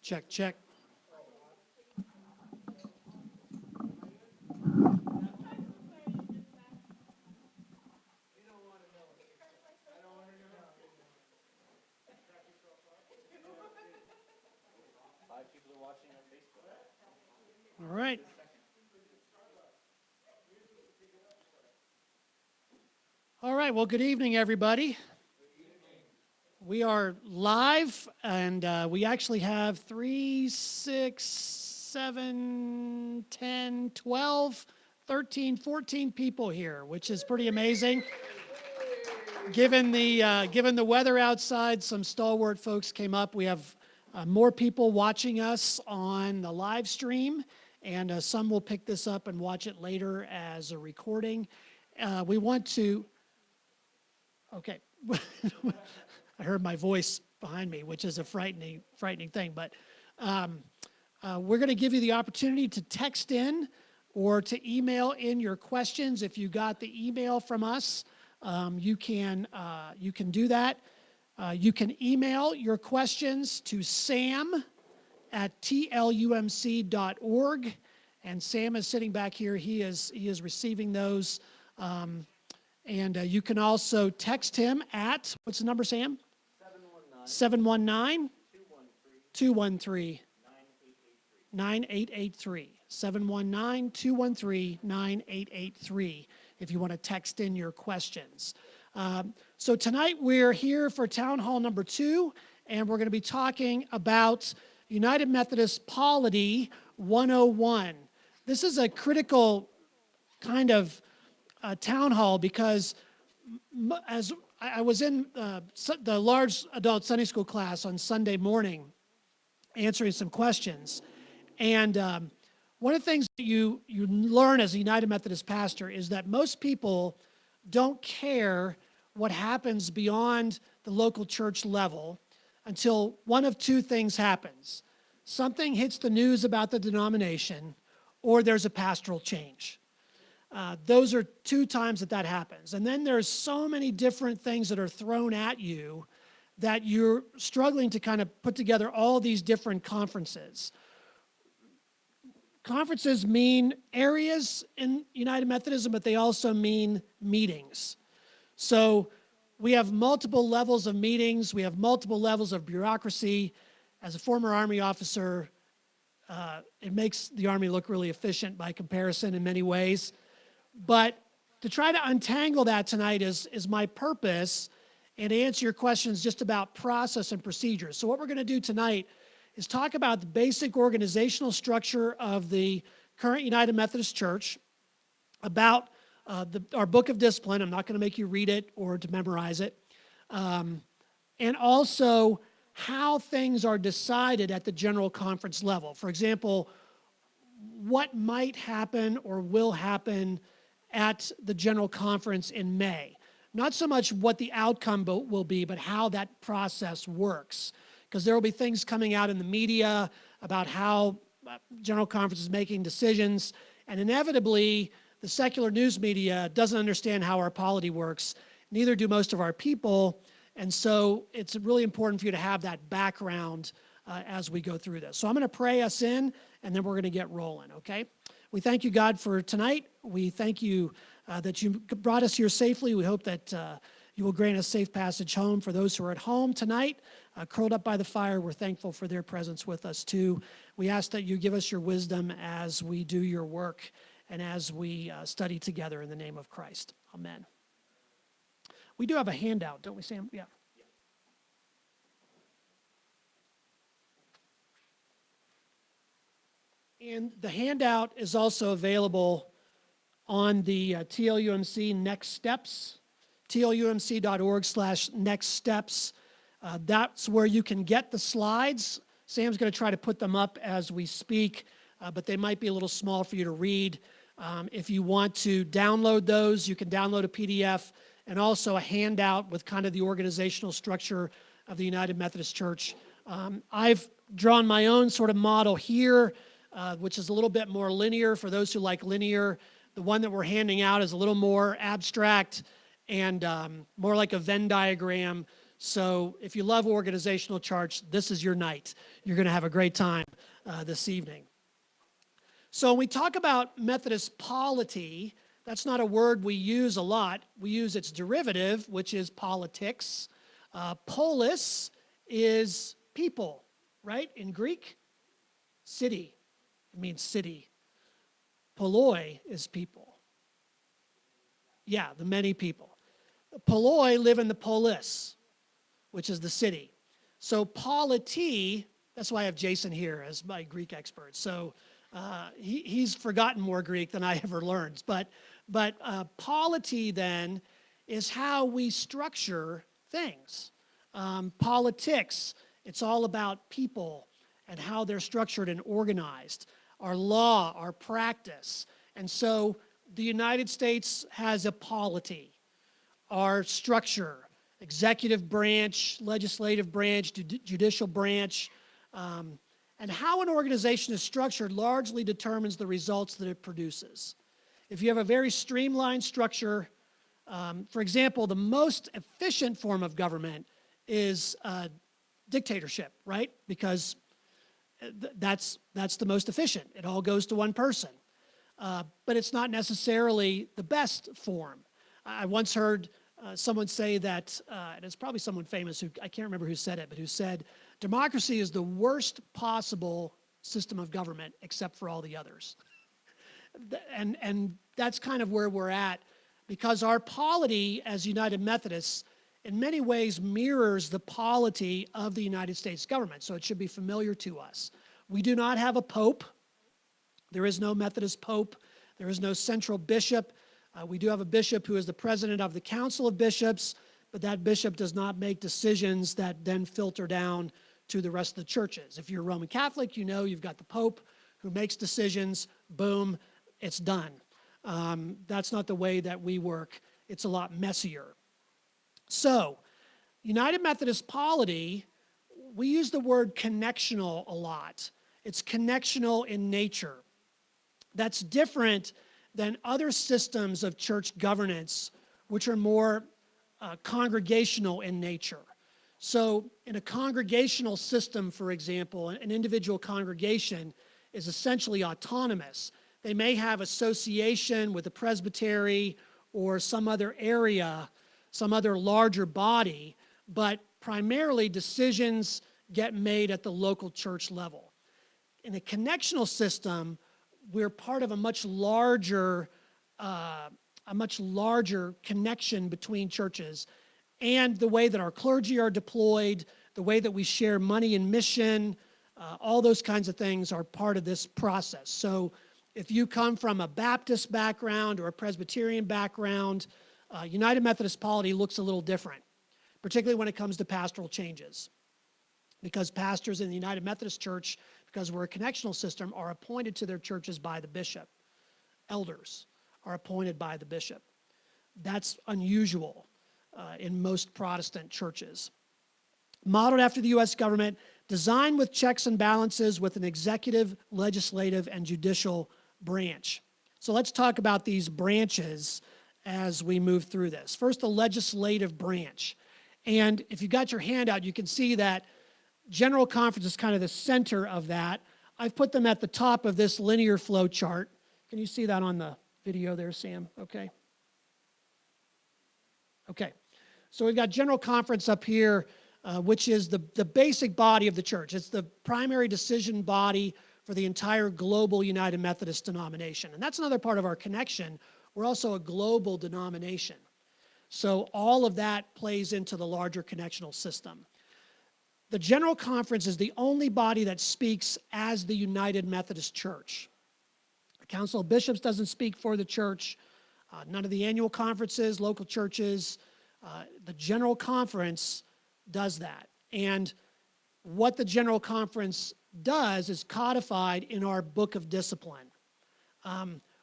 Check, check. All right. All right, well, good evening, everybody. We are live, and we actually have 3, 6, 7, 10, 12, 13, 14 people here, which is pretty amazing. Given the weather outside, some stalwart folks came up. We have more people watching us on the live stream, and some will pick this up and watch it later as a recording. We want to... Okay. I heard my voice behind me, which is a frightening thing. But we're going to give you the opportunity to text in or to email in your questions. If you got the email from us, you can do that. You can email your questions to sam@tlumc.org, and Sam is sitting back here. He is receiving those. And you can also text him at, what's the number, Sam? 719-213-9883. 719-213-9883 if you want to text in your questions. So tonight we're here for Town Hall number 2, and we're going to be talking about United Methodist Polity 101. This is a critical kind of town hall because as I was in the large adult Sunday school class on Sunday morning answering some questions, and one of the things that you learn as a United Methodist pastor is that most people don't care what happens beyond the local church level until one of two things happens. Something hits the news about the denomination, or there's a pastoral change. Those are two times that happens. And then there's so many different things that are thrown at you that you're struggling to kind of put together all these different conferences. Conferences mean areas in United Methodism, but they also mean meetings. So we have multiple levels of meetings. We have multiple levels of bureaucracy. As a former Army officer, it makes the Army look really efficient by comparison in many ways. But to try to untangle that tonight is my purpose, and to answer your questions just about process and procedures. So what we're going to do tonight is talk about the basic organizational structure of the current United Methodist Church, about our book of discipline. I'm not going to make you read it or to memorize it. And also how things are decided at the general conference level. For example, what might happen or will happen at the general conference in May. Not so much what the outcome will be, but how that process works. Because there will be things coming out in the media about how general conference is making decisions, and inevitably the secular news media doesn't understand how our polity works. Neither do most of our people, and so it's really important for you to have that background as we go through this. So I'm going to pray us in, and then we're going to get rolling, okay? We thank you, God, for tonight. We thank you that you brought us here safely. We hope that you will grant us safe passage home. For those who are at home tonight, curled up by the fire, we're thankful for their presence with us too. We ask that you give us your wisdom as we do your work and as we study together in the name of Christ. Amen. We do have a handout, don't we, Sam? Yeah. And the handout is also available on the TLUMC Next Steps, tlumc.org/next steps. That's where you can get the slides. Sam's going to try to put them up as we speak, but they might be a little small for you to read. If you want to download those, you can download a PDF and also a handout with kind of the organizational structure of the United Methodist Church. I've drawn my own sort of model here, which is a little bit more linear for those who like linear. The one that we're handing out is a little more abstract and more like a Venn diagram. So if you love organizational charts, this is your night. You're going to have a great time this evening. So when we talk about Methodist polity, that's not a word we use a lot. We use its derivative, which is politics. Polis is people, right? In Greek, city. It means city. Poloi is people. Yeah, the many people. Poloi live in the polis, which is the city. So polity, that's why I have Jason here as my Greek expert. So he's forgotten more Greek than I ever learned. But polity then is how we structure things. Politics, it's all about people and how they're structured and organized. Our law, our practice. And so the United States has a polity. Our structure, executive branch, legislative branch, judicial branch, and how an organization is structured largely determines the results that it produces. If you have a very streamlined structure, for example, the most efficient form of government is dictatorship, right? Because that's the most efficient. It all goes to one person. But it's not necessarily the best form. I once heard someone say that, and it's probably someone famous who, I can't remember who said it, but who said, democracy is the worst possible system of government except for all the others. And that's kind of where we're at, because our polity as United Methodists in many ways mirrors the polity of the United States government, so it should be familiar to us. We do not have a pope. There is no Methodist pope. There is no central bishop. We do have a bishop who is the president of the Council of Bishops, but that bishop does not make decisions that then filter down to the rest of the churches. If you're Roman Catholic, you know you've got the Pope who makes decisions, boom, it's done. That's not the way that we work. It's a lot messier. So, United Methodist polity, we use the word connectional a lot. It's connectional in nature. That's different than other systems of church governance, which are more congregational in nature. So in a congregational system, for example, an individual congregation is essentially autonomous. They may have association with a presbytery or some other area, some other larger body, but primarily decisions get made at the local church level. In a connectional system, we're part of a much larger connection between churches, and the way that our clergy are deployed, the way that we share money and mission, all those kinds of things are part of this process. So if you come from a Baptist background or a Presbyterian background, United Methodist polity looks a little different, particularly when it comes to pastoral changes. Because pastors in the United Methodist Church, because we're a connectional system, are appointed to their churches by the bishop. Elders are appointed by the bishop. That's unusual in most Protestant churches. Modeled after the U.S. government, designed with checks and balances with an executive, legislative, and judicial branch. So let's talk about these branches as we move through this. First, the legislative branch. And if you got your handout, you can see that General Conference is kind of the center of that. I've put them at the top of this linear flow chart. Can you see that on the video there, Sam? Okay. Okay. So we've got General Conference up here, which is the basic body of the church. It's the primary decision body for the entire global United Methodist denomination. And that's another part of our connection. We're also a global denomination. So all of that plays into the larger connectional system. The General Conference is the only body that speaks as the United Methodist Church. The Council of Bishops doesn't speak for the church. None of the annual conferences, local churches. The General Conference does that. And what the General Conference does is codified in our Book of Discipline,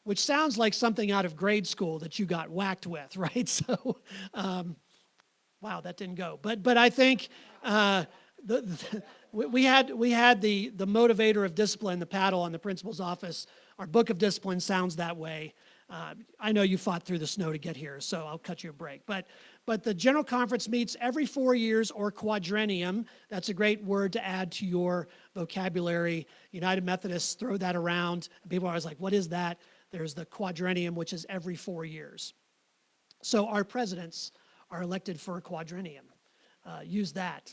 which sounds like something out of grade school that you got whacked with, right? So, wow, that didn't go. But I think we had the motivator of discipline, the paddle on the principal's office. Our Book of Discipline sounds that way. I know you fought through the snow to get here, so I'll cut you a break. But the General Conference meets every 4 years, or quadrennium. That's a great word to add to your vocabulary. United Methodists throw that around. People are always like, what is that? There's the quadrennium, which is every 4 years. So our presidents are elected for a quadrennium. Use that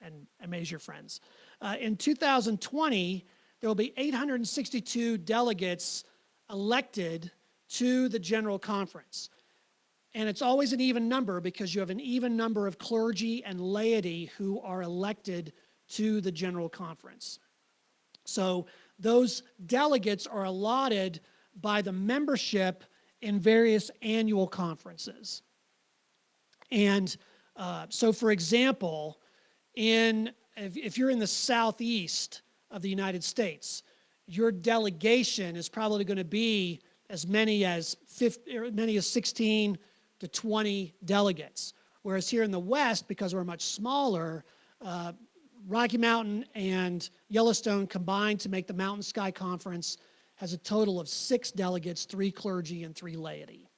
and amaze your friends. In 2020, there will be 862 delegates elected to the General Conference. And it's always an even number because you have an even number of clergy and laity who are elected to the General Conference. So those delegates are allotted by the membership in various annual conferences. And so, for example, if you're in the southeast of the United States, your delegation is probably going to be as many as 16 to 20 delegates. Whereas here in the West, because we're much smaller, Rocky Mountain and Yellowstone combined to make the Mountain Sky Conference has a total of 6 delegates, 3 clergy and 3 laity.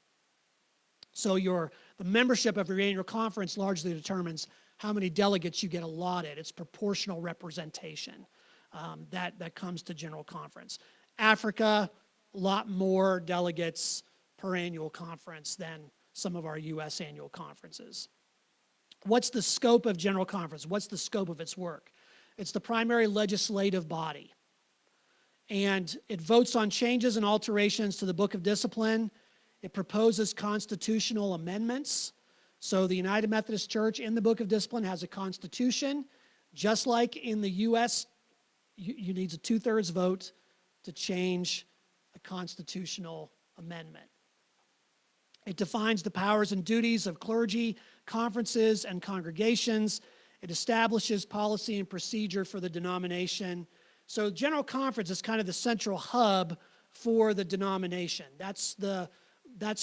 So the membership of your annual conference largely determines how many delegates you get allotted. It's proportional representation that comes to General Conference. Africa, a lot more delegates per annual conference than some of our U.S. annual conferences. What's the scope of General Conference? What's the scope of its work? It's the primary legislative body. And it votes on changes and alterations to the Book of Discipline. It proposes constitutional amendments. So the United Methodist Church in the Book of Discipline has a constitution. Just like in the U.S., you need a 2/3 vote to change a constitutional amendment. It defines the powers and duties of clergy, conferences, and congregations. It establishes policy and procedure for the denomination. So General Conference is kind of the central hub for the denomination. That's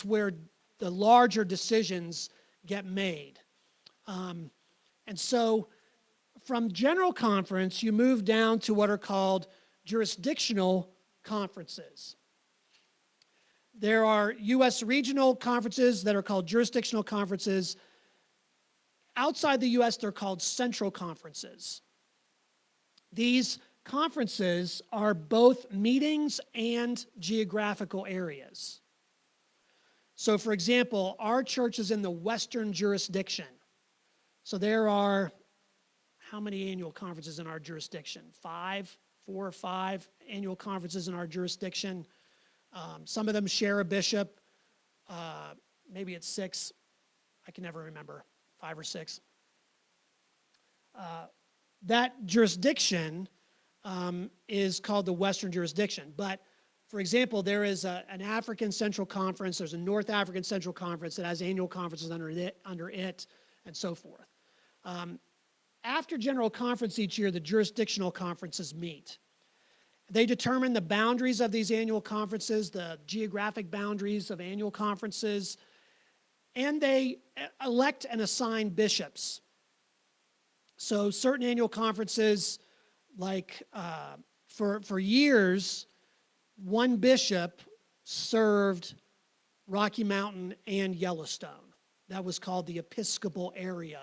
where the larger decisions get made. And so from General Conference, you move down to what are called jurisdictional conferences. There are U.S. regional conferences that are called jurisdictional conferences. Outside the U.S., they're called central conferences. These conferences are both meetings and geographical areas. So, for example, our church is in the Western jurisdiction. So there are, how many annual conferences in our jurisdiction? 4 or 5 annual conferences in our jurisdiction. Some of them share a bishop. Maybe it's 6. I can never remember, 5 or 6. That jurisdiction is called the Western jurisdiction. But, for example, there is an African Central Conference. There's a North African Central Conference that has annual conferences under it, and so forth. After General Conference each year, the jurisdictional conferences meet. They determine the boundaries of these annual conferences, the geographic boundaries of annual conferences, and they elect and assign bishops. So certain annual conferences, like for years, one bishop served Rocky Mountain and Yellowstone. That was called the Episcopal area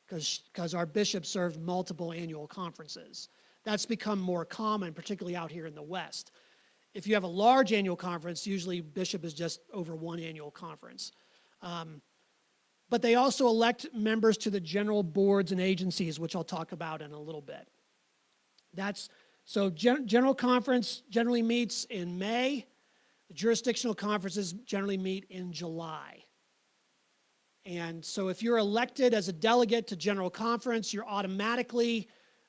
because our bishop served multiple annual conferences. That's become more common, particularly out here in the West. If you have a large annual conference, usually bishop is just over one annual conference. But they also elect members to the general boards and agencies, which I'll talk about in a little bit. General Conference generally meets in May. The jurisdictional conferences generally meet in July. And so if you're elected as a delegate to General Conference, you're automatically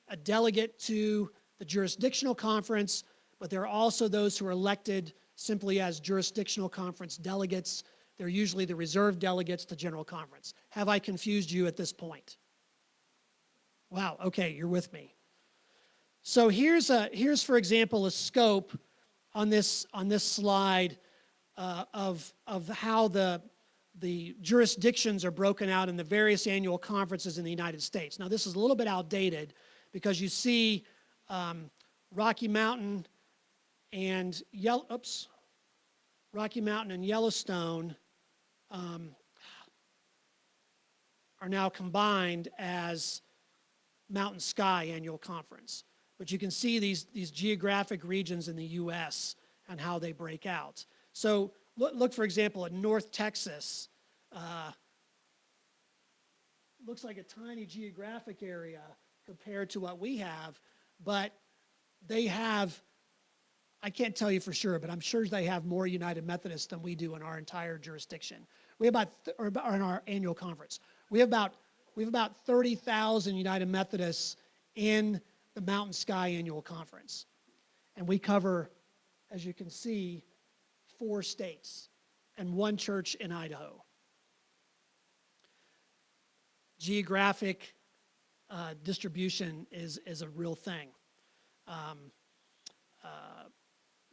a delegate to the jurisdictional conference, but there are also those who are elected simply as jurisdictional conference delegates. They're usually the reserved delegates to General Conference. Have I confused you at this point? Wow, okay, you're with me. So here's for example, a scope on this slide of how the jurisdictions are broken out in the various annual conferences in the United States. Now, this is a little bit outdated because you see Rocky Mountain and Rocky Mountain and Yellowstone are now combined as Mountain Sky Annual Conference. But you can see these geographic regions in the U.S. and how they break out. So look, for example, at North Texas. Looks like a tiny geographic area compared to what we have, but they have, I can't tell you for sure, but I'm sure they have more United Methodists than we do in our entire jurisdiction. We have or in our annual conference. We have about 30,000 United Methodists in the Mountain Sky Annual Conference. And we cover, as you can see, 4 states and 1 church in Idaho. Geographic distribution is a real thing.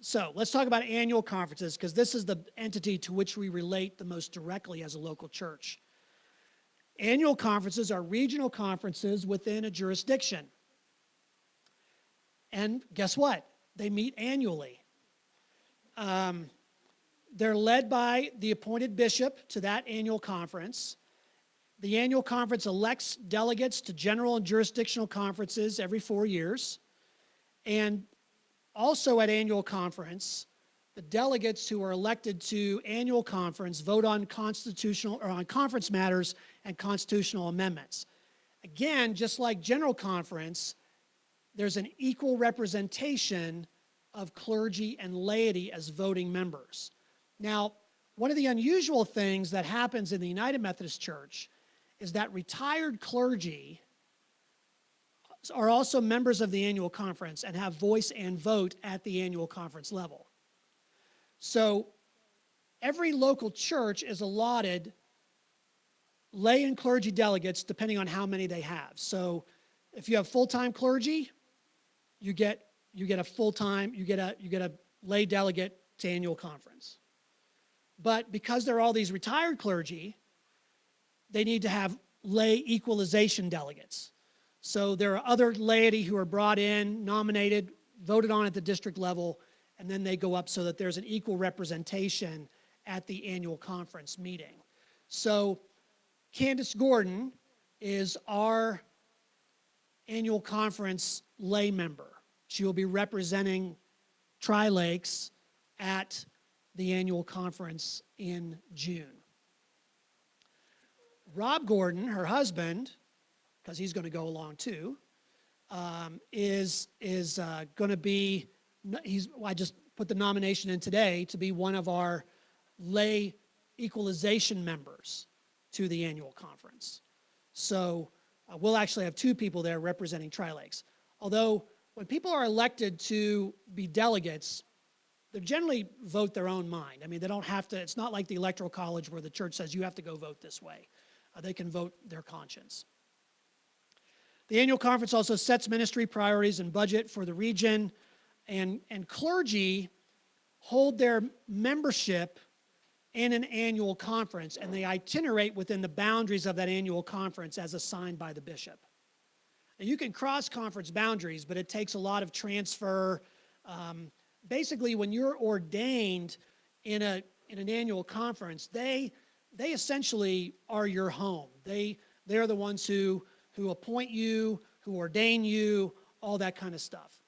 So let's talk about annual conferences, because this is the entity to which we relate the most directly as a local church. Annual conferences are regional conferences within a jurisdiction. And guess what? They meet annually. They're led by the appointed bishop to that annual conference. The annual conference elects delegates to general and jurisdictional conferences every 4 years. And also at annual conference, the delegates who are elected to annual conference vote on constitutional or on conference matters and constitutional amendments. Again, just like general conference, there's an equal representation of clergy and laity as voting members. Now, one of the unusual things that happens in the United Methodist Church is that retired clergy are also members of the annual conference and have voice and vote at the annual conference level. So every local church is allotted lay and clergy delegates depending on how many they have. So if you have full-time clergy, you get a lay delegate to annual conference. But because there are all these retired clergy, they need to have lay equalization delegates. So there are other laity who are brought in, nominated, voted on at the district level, and then they go up so that there's an equal representation at the annual conference meeting. So Candace Gordon is our annual conference lay member. She will be representing Tri-Lakes at the annual conference in June. Rob Gordon, her husband, because he's going to go along too, is going to be, I just put the nomination in today to be one of our lay equalization members to the annual conference. So we'll actually have 2 people there representing Tri-Lakes. Although when people are elected to be delegates, they generally vote their own mind. I mean, they don't have to, it's not like the Electoral College where the church says you have to go vote this way. They can vote their conscience. The annual conference also sets ministry priorities and budget for the region, and clergy hold their membership in an annual conference, and they itinerate within the boundaries of that annual conference as assigned by the bishop. Now, you can cross conference boundaries, but it takes a lot of transfer. Basically, when you're ordained in an annual conference, they essentially are your home. They're the ones who appoint you, who ordain you, all that kind of stuff.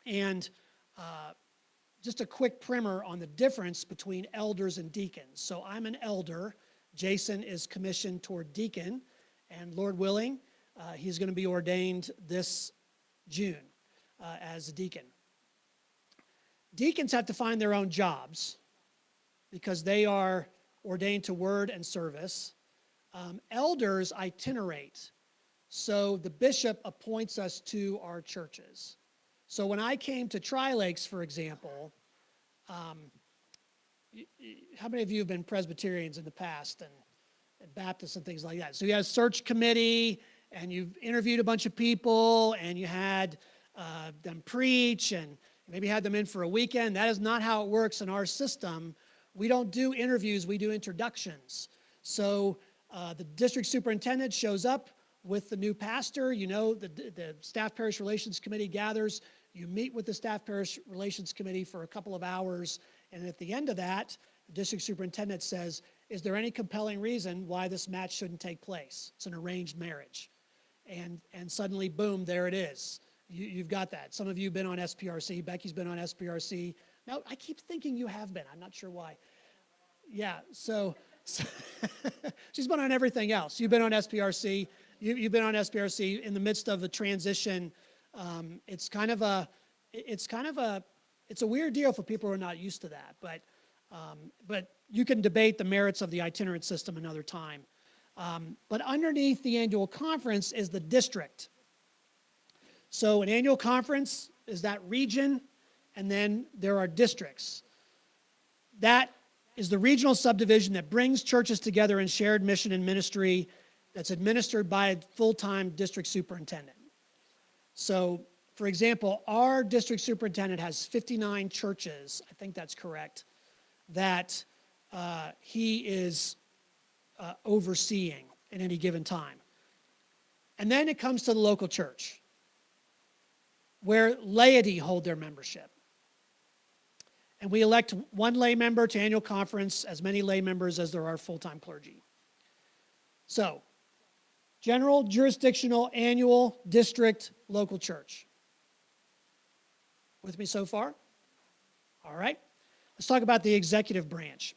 And just a quick primer on the difference between elders and deacons. So I'm an elder. Jason is commissioned toward deacon, and Lord willing, he's going to be ordained this June as a deacon. Deacons have to find their own jobs because they are ordained to word and service. Elders itinerate. So the bishop appoints us to our churches. So when I came to Tri-Lakes, for example, how many of you have been Presbyterians in the past and Baptists and things like that? So you had a search committee, and you've interviewed a bunch of people, and you had them preach, and maybe had them in for a weekend. That is not how it works in our system. We don't do interviews, we do introductions. So the district superintendent shows up with the new pastor. You know, the Staff Parish Relations Committee gathers. You meet with the Staff Parish Relations Committee for a couple of hours, And at the end of that, the district superintendent says, is there any compelling reason why this match shouldn't take place? It's an arranged marriage. And suddenly, boom, there it is. You've got that. Some of you have been on SPRC. Becky's been on SPRC. Now, I keep thinking you have been. I'm not sure why. Yeah, so she's been on everything else. You've been on SPRC. You've been on SPRC in the midst of the transition. It's a weird deal for people who are not used to that. But you can debate the merits of the itinerant system another time. But underneath the annual conference is the district. So an annual conference is that region, and then there are districts. That is the regional subdivision that brings churches together in shared mission and ministry that's administered by a full-time district superintendent. So, for example, our district superintendent has 59 churches, I think that's correct, that he is overseeing at any given time. And then it comes to the local church, where laity hold their membership. And we elect one lay member to annual conference, as many lay members as there are full-time clergy. So, general, jurisdictional, annual, district, local church. With me so far? All right. Let's talk about the executive branch.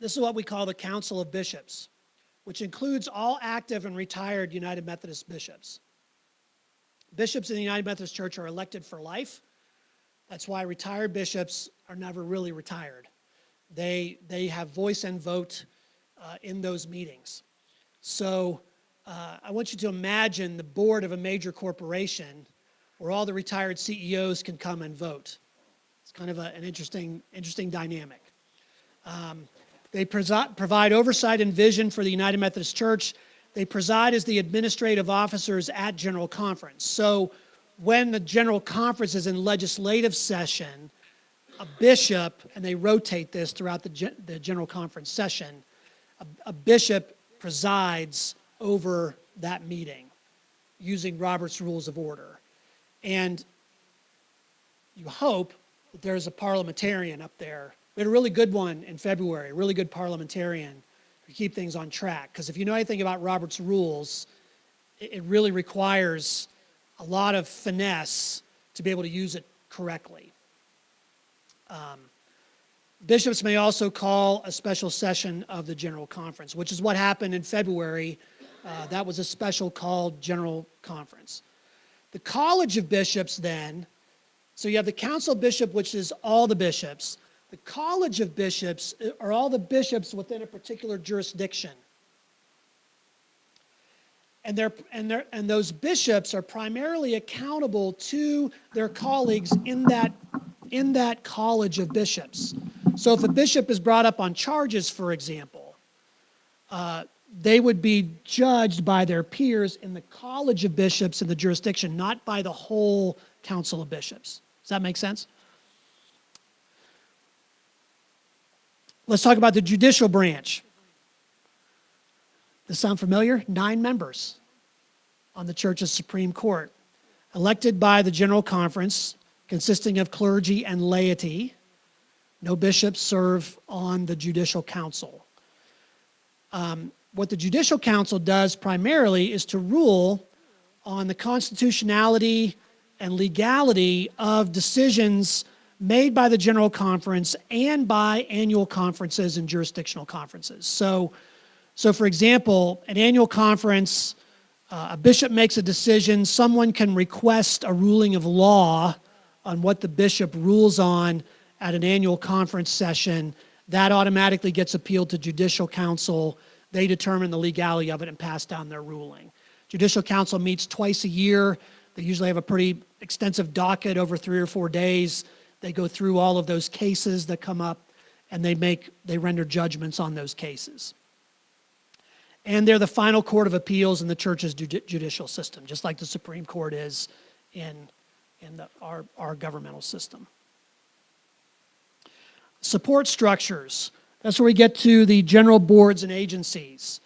This is what we call the Council of Bishops, which includes all active and retired United Methodist bishops. Bishops in the United Methodist Church are elected for life. That's why retired bishops are never really retired. They have voice and vote in those meetings. So I want you to imagine the board of a major corporation where all the retired CEOs can come and vote. It's kind of an interesting dynamic. They provide oversight and vision for the United Methodist Church. They preside as the administrative officers at General Conference. So when the General Conference is in legislative session, a bishop, and they rotate this throughout the General Conference session, a bishop presides over that meeting using Robert's Rules of Order. And you hope that there's a parliamentarian up there. We had a really good one in February, a really good parliamentarian to keep things on track. Because if you know anything about Robert's Rules, it really requires a lot of finesse to be able to use it correctly. Bishops may also call a special session of the General Conference, which is what happened in February. That was a special called General Conference. The College of Bishops then, so you have the Council of Bishop, which is all the bishops. The College of Bishops are all the bishops within a particular jurisdiction. And those bishops are primarily accountable to their colleagues in that College of Bishops. So if a bishop is brought up on charges, for example, they would be judged by their peers in the College of Bishops in the jurisdiction, not by the whole Council of Bishops. Does that make sense? Let's talk about the judicial branch. Does this sound familiar? 9 members on the church's Supreme Court, elected by the General Conference, consisting of clergy and laity. No bishops serve on the Judicial Council. What the Judicial Council does primarily is to rule on the constitutionality and legality of decisions made by the General Conference and by annual conferences and jurisdictional conferences. So for example, an annual conference, a bishop makes a decision, someone can request a ruling of law on what the bishop rules on at an annual conference session. That automatically gets appealed to Judicial Council. They determine the legality of it and pass down their ruling. Judicial Council meets twice a year. They usually have a pretty extensive docket over 3 or 4 days. They go through all of those cases that come up, and they render judgments on those cases. And they're the final court of appeals in the church's judicial system, just like the Supreme Court is in our governmental system. Support structures. That's where we get to the general boards and agencies.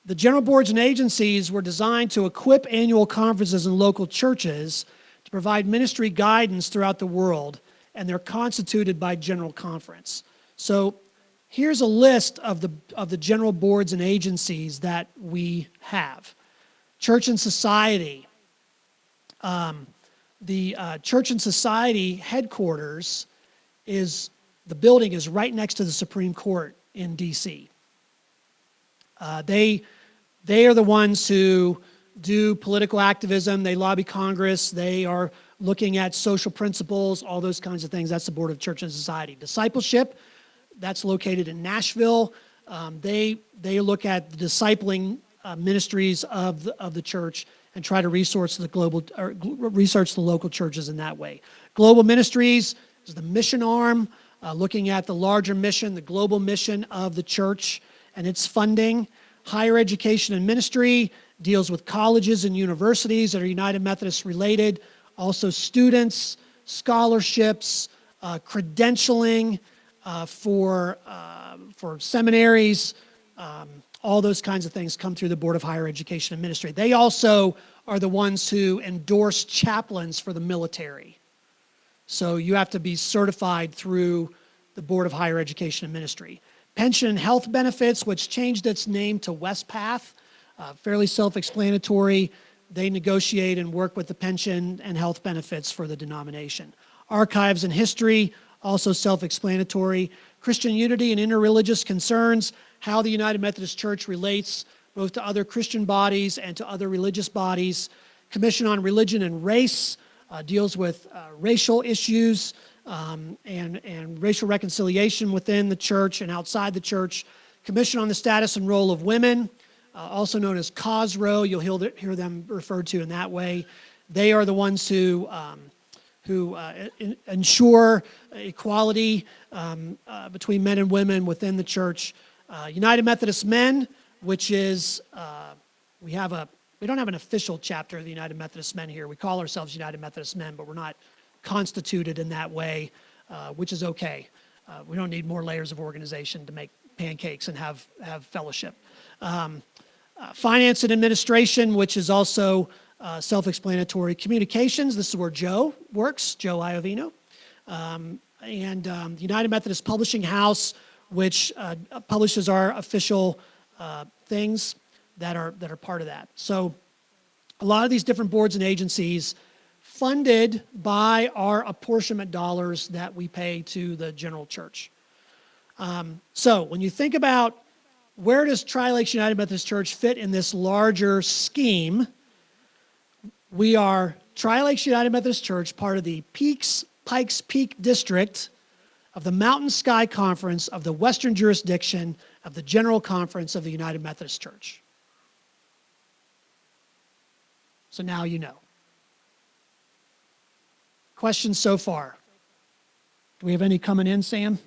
The general boards and agencies were designed to equip annual conferences and local churches to provide ministry guidance throughout the world, and they're constituted by general conference. So here's a list of the general boards and agencies that we have. Church and Society. The Church and Society headquarters the building is right next to the Supreme Court in D.C. They are the ones who do political activism. They lobby Congress. They are looking at social principles, all those kinds of things. That's the Board of Church and Society. Discipleship, that's located in Nashville. They look at the discipling ministries of the church and try to research the local churches in that way. Global Ministries is the mission arm, looking at the larger mission, the global mission of the church and its funding. Higher Education and Ministry deals with colleges and universities that are United Methodist related, also students, scholarships, credentialing for seminaries, all those kinds of things come through the Board of Higher Education and Ministry. They also are the ones who endorse chaplains for the military. So you have to be certified through the Board of Higher Education and Ministry. Pension and Health Benefits, which changed its name to WestPath, fairly self-explanatory. They negotiate and work with the pension and health benefits for the denomination. Archives and History, also self-explanatory. Christian Unity and Interreligious Concerns, how the United Methodist Church relates both to other Christian bodies and to other religious bodies. Commission on Religion and Race deals with racial issues and racial reconciliation within the church and outside the church. Commission on the Status and Role of Women, also known as COSRO, you'll hear them referred to in that way. They are the ones who ensure equality between men and women within the church. United Methodist Men, which is, we don't have an official chapter of the United Methodist Men here. We call ourselves United Methodist Men, but we're not constituted in that way, which is okay. We don't need more layers of organization to make pancakes and have fellowship. Finance and Administration, which is also self-explanatory. Communications, this is where Joe works, Joe Iovino. The United Methodist Publishing House, which publishes our official things that are part of that. So a lot of these different boards and agencies funded by our apportionment dollars that we pay to the general church. So when you think about where does Tri-Lakes United Methodist Church fit in this larger scheme, we are Tri-Lakes United Methodist Church, part of the Pikes Peak District of the Mountain Sky Conference of the Western Jurisdiction of the General Conference of the United Methodist Church. So now you know. Questions so far? Do we have any coming in, Sam?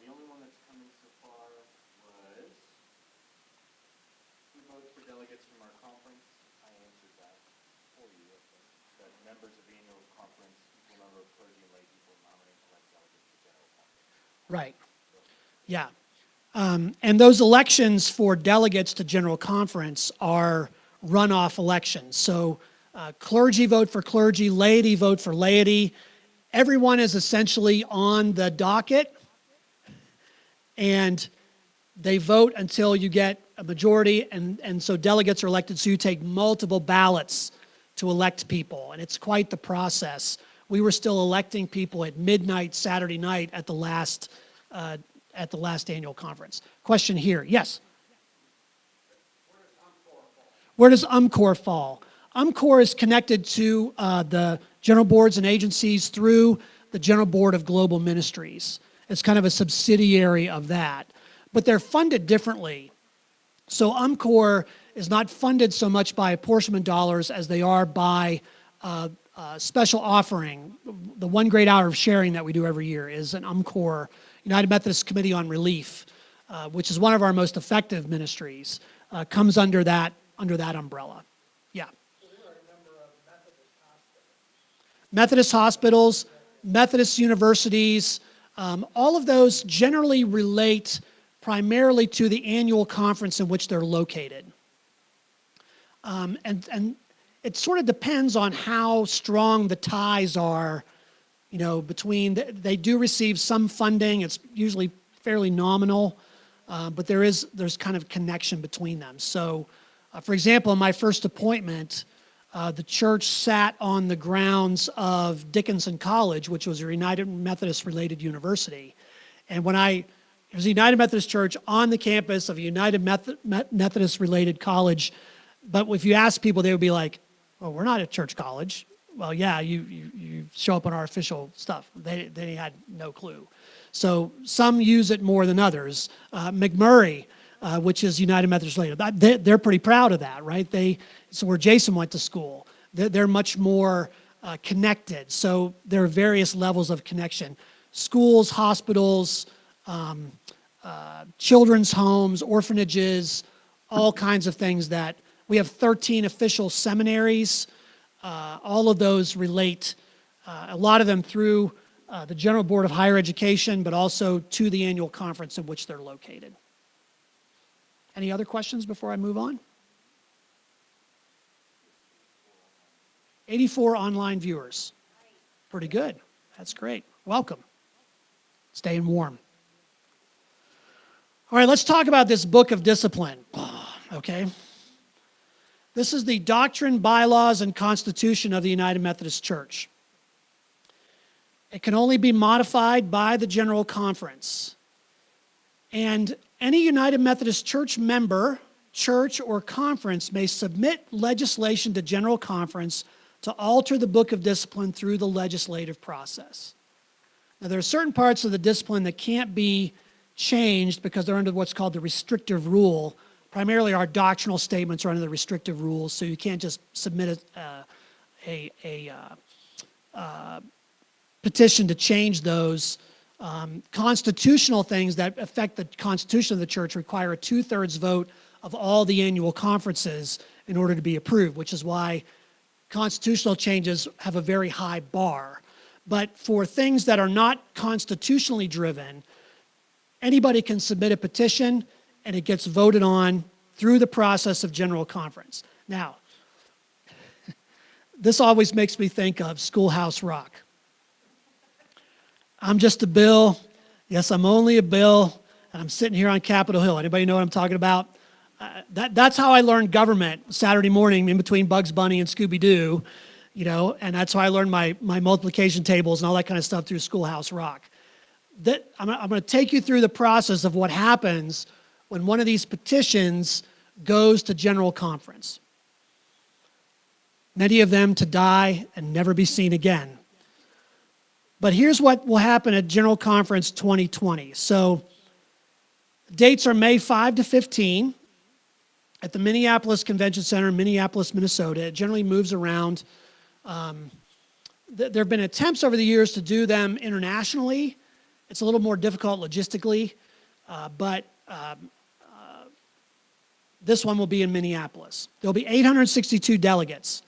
The only one that's coming so far was, who votes for delegates from our conference? I answered that for you. That members of the annual conference, equal number of clergy and lay people nominate and elect delegates to general conference. Right. Yeah. And those elections for delegates to general conference are runoff elections. So clergy vote for clergy, laity vote for laity. Everyone is essentially on the docket, and they vote until you get a majority, and so delegates are elected, so you take multiple ballots to elect people, and it's quite the process. We were still electing people at midnight Saturday night at the last annual conference. Question here, yes? Where does UMCOR fall? UMCOR is connected to the general boards and agencies through the General Board of Global Ministries. It's kind of a subsidiary of that. But they're funded differently. So UMCOR is not funded so much by apportionment dollars as they are by special offering. The one great hour of sharing that we do every year is an UMCOR, United Methodist Committee on Relief, which is one of our most effective ministries, comes under that umbrella. Yeah. So there are a number of Methodist hospitals. Methodist hospitals, Methodist universities, all of those generally relate primarily to the annual conference in which they're located. And it sort of depends on how strong the ties are, between, they do receive some funding. It's usually fairly nominal, but there's kind of connection between them. So, for example, in my first appointment, the church sat on the grounds of Dickinson College, which was a United Methodist related university. And it was a United Methodist church on the campus of a United Methodist related college. But if you ask people, they would be like, well, we're not a church college. Well, yeah, you show up on our official stuff. They had no clue. So some use it more than others. McMurray, which is United Methodist related, they're pretty proud of that, right? So where Jason went to school, they're much more connected. So there are various levels of connection. Schools, hospitals, children's homes, orphanages, all kinds of things that we have 13 official seminaries. All of those relate, a lot of them through the General Board of Higher Education, but also to the annual conference in which they're located. Any other questions before I move on? 84 online viewers. Pretty good. That's great. Welcome. Staying warm. All right, let's talk about this book of discipline. Okay. This is the Doctrine, Bylaws, and Constitution of the United Methodist Church. It can only be modified by the General Conference. And any United Methodist Church member, church, or conference may submit legislation to General Conference to alter the book of discipline through the legislative process. Now, there are certain parts of the discipline that can't be changed because they're under what's called the restrictive rule. Primarily, our doctrinal statements are under the restrictive rules, so you can't just submit a petition to change those. Constitutional things that affect the constitution of the church require a 2/3 vote of all the annual conferences in order to be approved, which is why constitutional changes have a very high bar. But for things that are not constitutionally driven, anybody can submit a petition and it gets voted on through the process of General Conference. Now, this always makes me think of Schoolhouse Rock. I'm just a bill. Yes, I'm only a bill, and I'm sitting here on Capitol Hill. Anybody know what I'm talking about? That's how I learned government Saturday morning in between Bugs Bunny and Scooby-Doo, and that's how I learned my multiplication tables and all that kind of stuff through Schoolhouse Rock. I'm going to take you through the process of what happens when one of these petitions goes to General Conference. Many of them to die and never be seen again. But here's what will happen at General Conference 2020. So dates are May 5 to 15 at the Minneapolis Convention Center in Minneapolis, Minnesota. It generally moves around. There have been attempts over the years to do them internationally. It's a little more difficult logistically, but this one will be in Minneapolis. There'll be 862 delegates.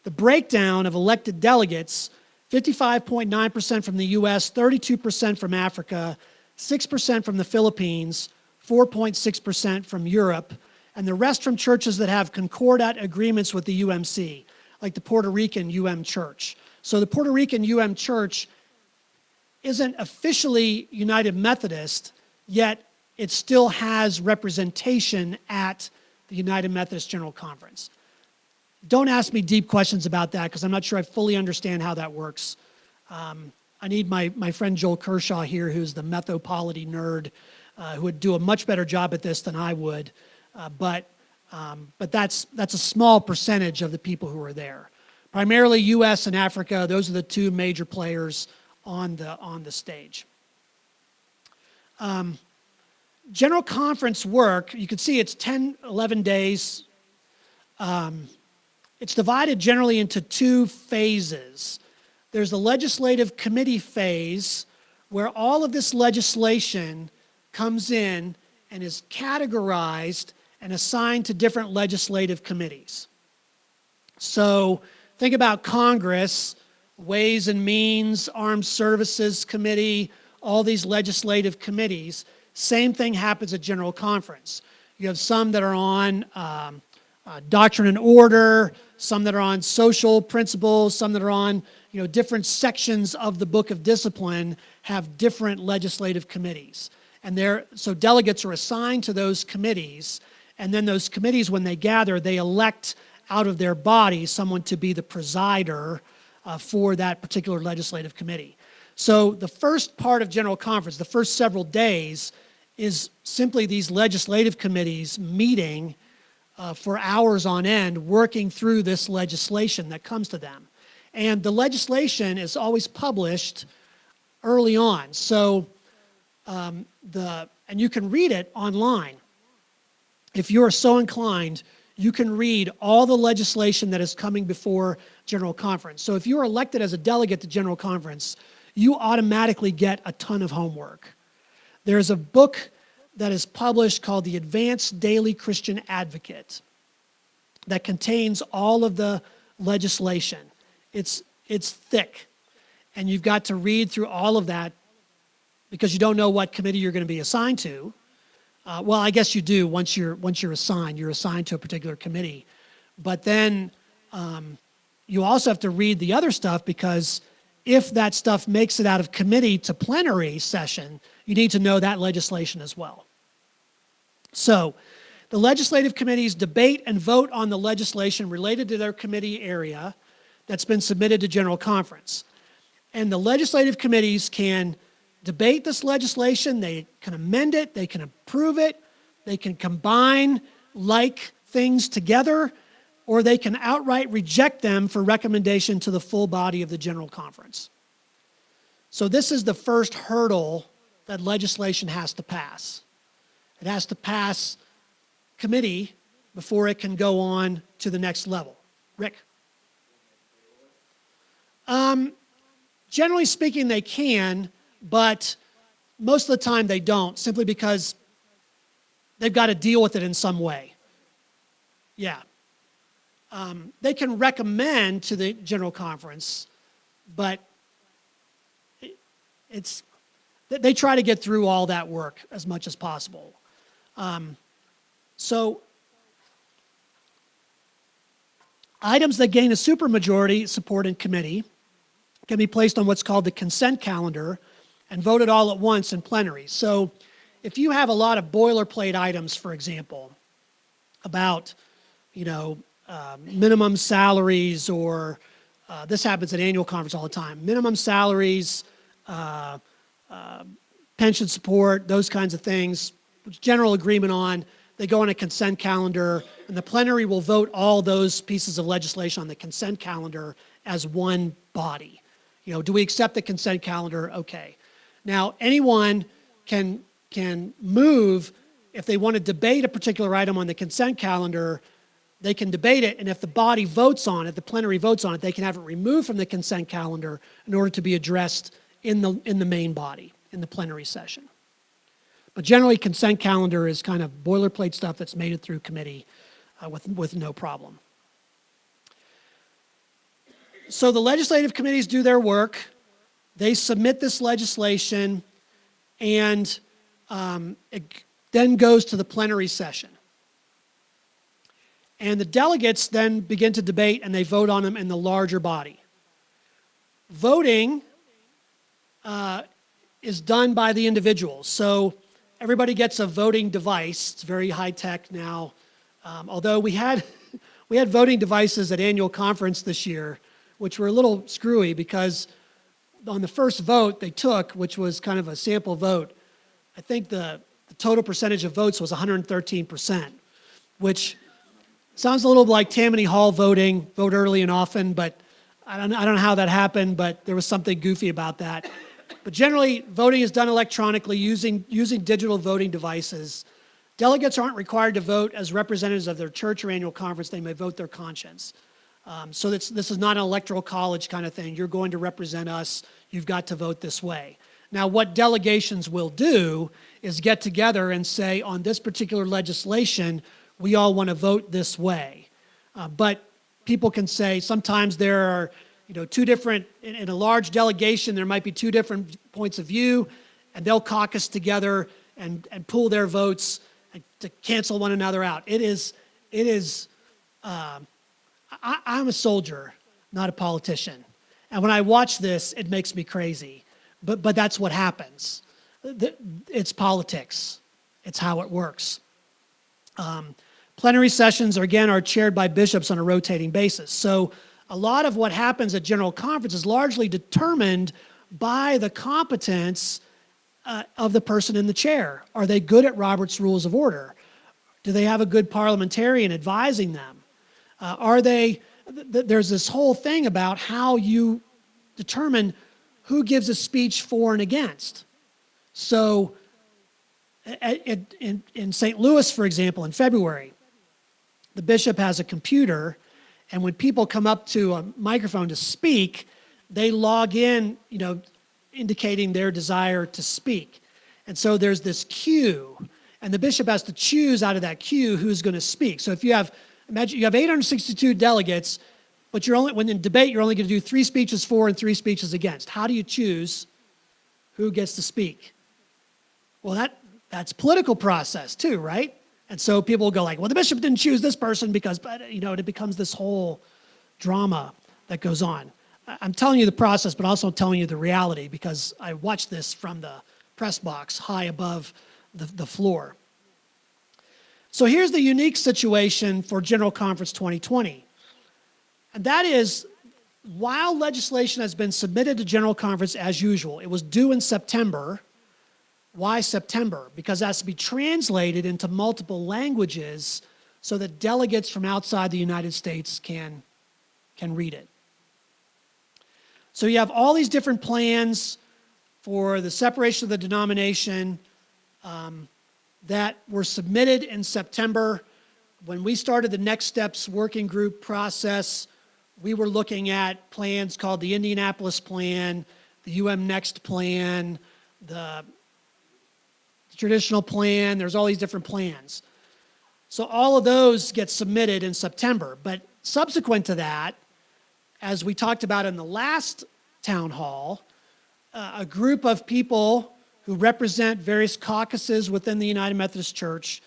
The breakdown of elected delegates, 55.9% from the U.S., 32% from Africa, 6% from the Philippines, 4.6% from Europe, and the rest from churches that have concordat agreements with the UMC, like the Puerto Rican Church. So the Puerto Rican Church isn't officially United Methodist, yet it still has representation at the United Methodist General Conference. Don't ask me deep questions about that because I'm not sure I fully understand how that works. I need my friend Joel Kershaw here, who's the Polity nerd, who would do a much better job at this than I would. But that's a small percentage of the people who are there. Primarily U.S. and Africa, those are the two major players on the stage. General Conference work, you can see it's 10, 11 days. It's divided generally into two phases. There's the legislative committee phase, where all of this legislation comes in and is categorized and assigned to different legislative committees. So think about Congress, Ways and Means, Armed Services Committee, all these legislative committees. Same thing happens at General Conference. You have some that are on doctrine and order, some that are on social principles, some that are on different sections of the Book of Discipline have different legislative committees. And so delegates are assigned to those committees, and then those committees, when they gather, they elect out of their body someone to be the presider for that particular legislative committee. So the first part of General Conference, the first several days, is simply these legislative committees meeting for hours on end, working through this legislation that comes to them. And the legislation is always published early on. So, and you can read it online. If you're so inclined, you can read all the legislation that is coming before General Conference. So if you're elected as a delegate to General Conference, you automatically get a ton of homework. There's a book that is published called the Advanced Daily Christian Advocate that contains all of the legislation. It's thick, and you've got to read through all of that because you don't know what committee you're going to be assigned to. Well, I guess you do once you're assigned. You're assigned to a particular committee. But then you also have to read the other stuff because if that stuff makes it out of committee to plenary session, you need to know that legislation as well. So the legislative committees debate and vote on the legislation related to their committee area that's been submitted to General Conference. And the legislative committees can debate this legislation, they can amend it, they can approve it, they can combine like things together, or they can outright reject them for recommendation to the full body of the General Conference. So this is the first hurdle that legislation has to pass. It has to pass committee before it can go on to the next level. Rick? Generally speaking, they can, but most of the time they don't, simply because they've got to deal with it in some way. Yeah. They can recommend to the General Conference, but they try to get through all that work as much as possible. So items that gain a supermajority support in committee can be placed on what's called the consent calendar and voted all at once in plenary. So if you have a lot of boilerplate items, for example, about, minimum salaries, or this happens at annual conference all the time, minimum salaries, pension support, those kinds of things, general agreement on, they go on a consent calendar, and the plenary will vote all those pieces of legislation on the consent calendar as one body. Do we accept the consent calendar? Okay. Now, anyone can move, if they want to debate a particular item on the consent calendar, they can debate it, and if the body votes on it, the plenary votes on it, they can have it removed from the consent calendar in order to be addressed in the main body, in the plenary session. But generally, consent calendar is kind of boilerplate stuff that's made it through committee with no problem. So the legislative committees do their work. They submit this legislation, and it then goes to the plenary session. And the delegates then begin to debate, and they vote on them in the larger body. Voting is done by the individuals. So everybody gets a voting device. It's very high-tech now. Although we had voting devices at annual conference this year, which were a little screwy because on the first vote they took, which was kind of a sample vote, I think the total percentage of votes was 113%, which sounds a little like Tammany Hall voting, vote early and often, but I don't know how that happened, but there was something goofy about that. But generally, voting is done electronically using digital voting devices. Delegates aren't required to vote as representatives of their church or annual conference. They may vote their conscience. So this is not an electoral college kind of thing. You're going to represent us. You've got to vote this way. Now, what delegations will do is get together and say, on this particular legislation, we all want to vote this way. But people can say sometimes there are, two different, in a large delegation, there might be two different points of view, and they'll caucus together and pool their votes to cancel one another out. It is I'm a soldier, not a politician. And when I watch this, it makes me crazy. But that's what happens. It's politics. It's how it works. Plenary sessions, again, are chaired by bishops on a rotating basis. So a lot of what happens at General Conference is largely determined by the competence of the person in the chair. Are they good at Robert's Rules of Order? Do they have a good parliamentarian advising them? There's this whole thing about how you determine who gives a speech for and against. So in St. Louis, for example, in February, the bishop has a computer, and when people come up to a microphone to speak, they log in, indicating their desire to speak. And so there's this queue, and the bishop has to choose out of that queue who's going to speak. So if imagine you have 862 delegates, but when in debate, you're only going to do 3 speeches for and 3 speeches against. How do you choose who gets to speak? Well, that's political process too, right? And so people will go like, well, the bishop didn't choose this person because, it becomes this whole drama that goes on. I'm telling you the process, but also telling you the reality because I watched this from the press box high above the floor. So here's the unique situation for General Conference 2020. And that is, while legislation has been submitted to General Conference as usual, it was due in September. Why September? Because it has to be translated into multiple languages so that delegates from outside the United States can read it. So you have all these different plans for the separation of the denomination that were submitted in September. When we started the Next Steps working group process, we were looking at plans called the Indianapolis Plan, the Next Plan, the Traditional Plan. There's all these different plans. So all of those get submitted in September. But subsequent to that, as we talked about in the last town hall, a group of people who represent various caucuses within the United Methodist Church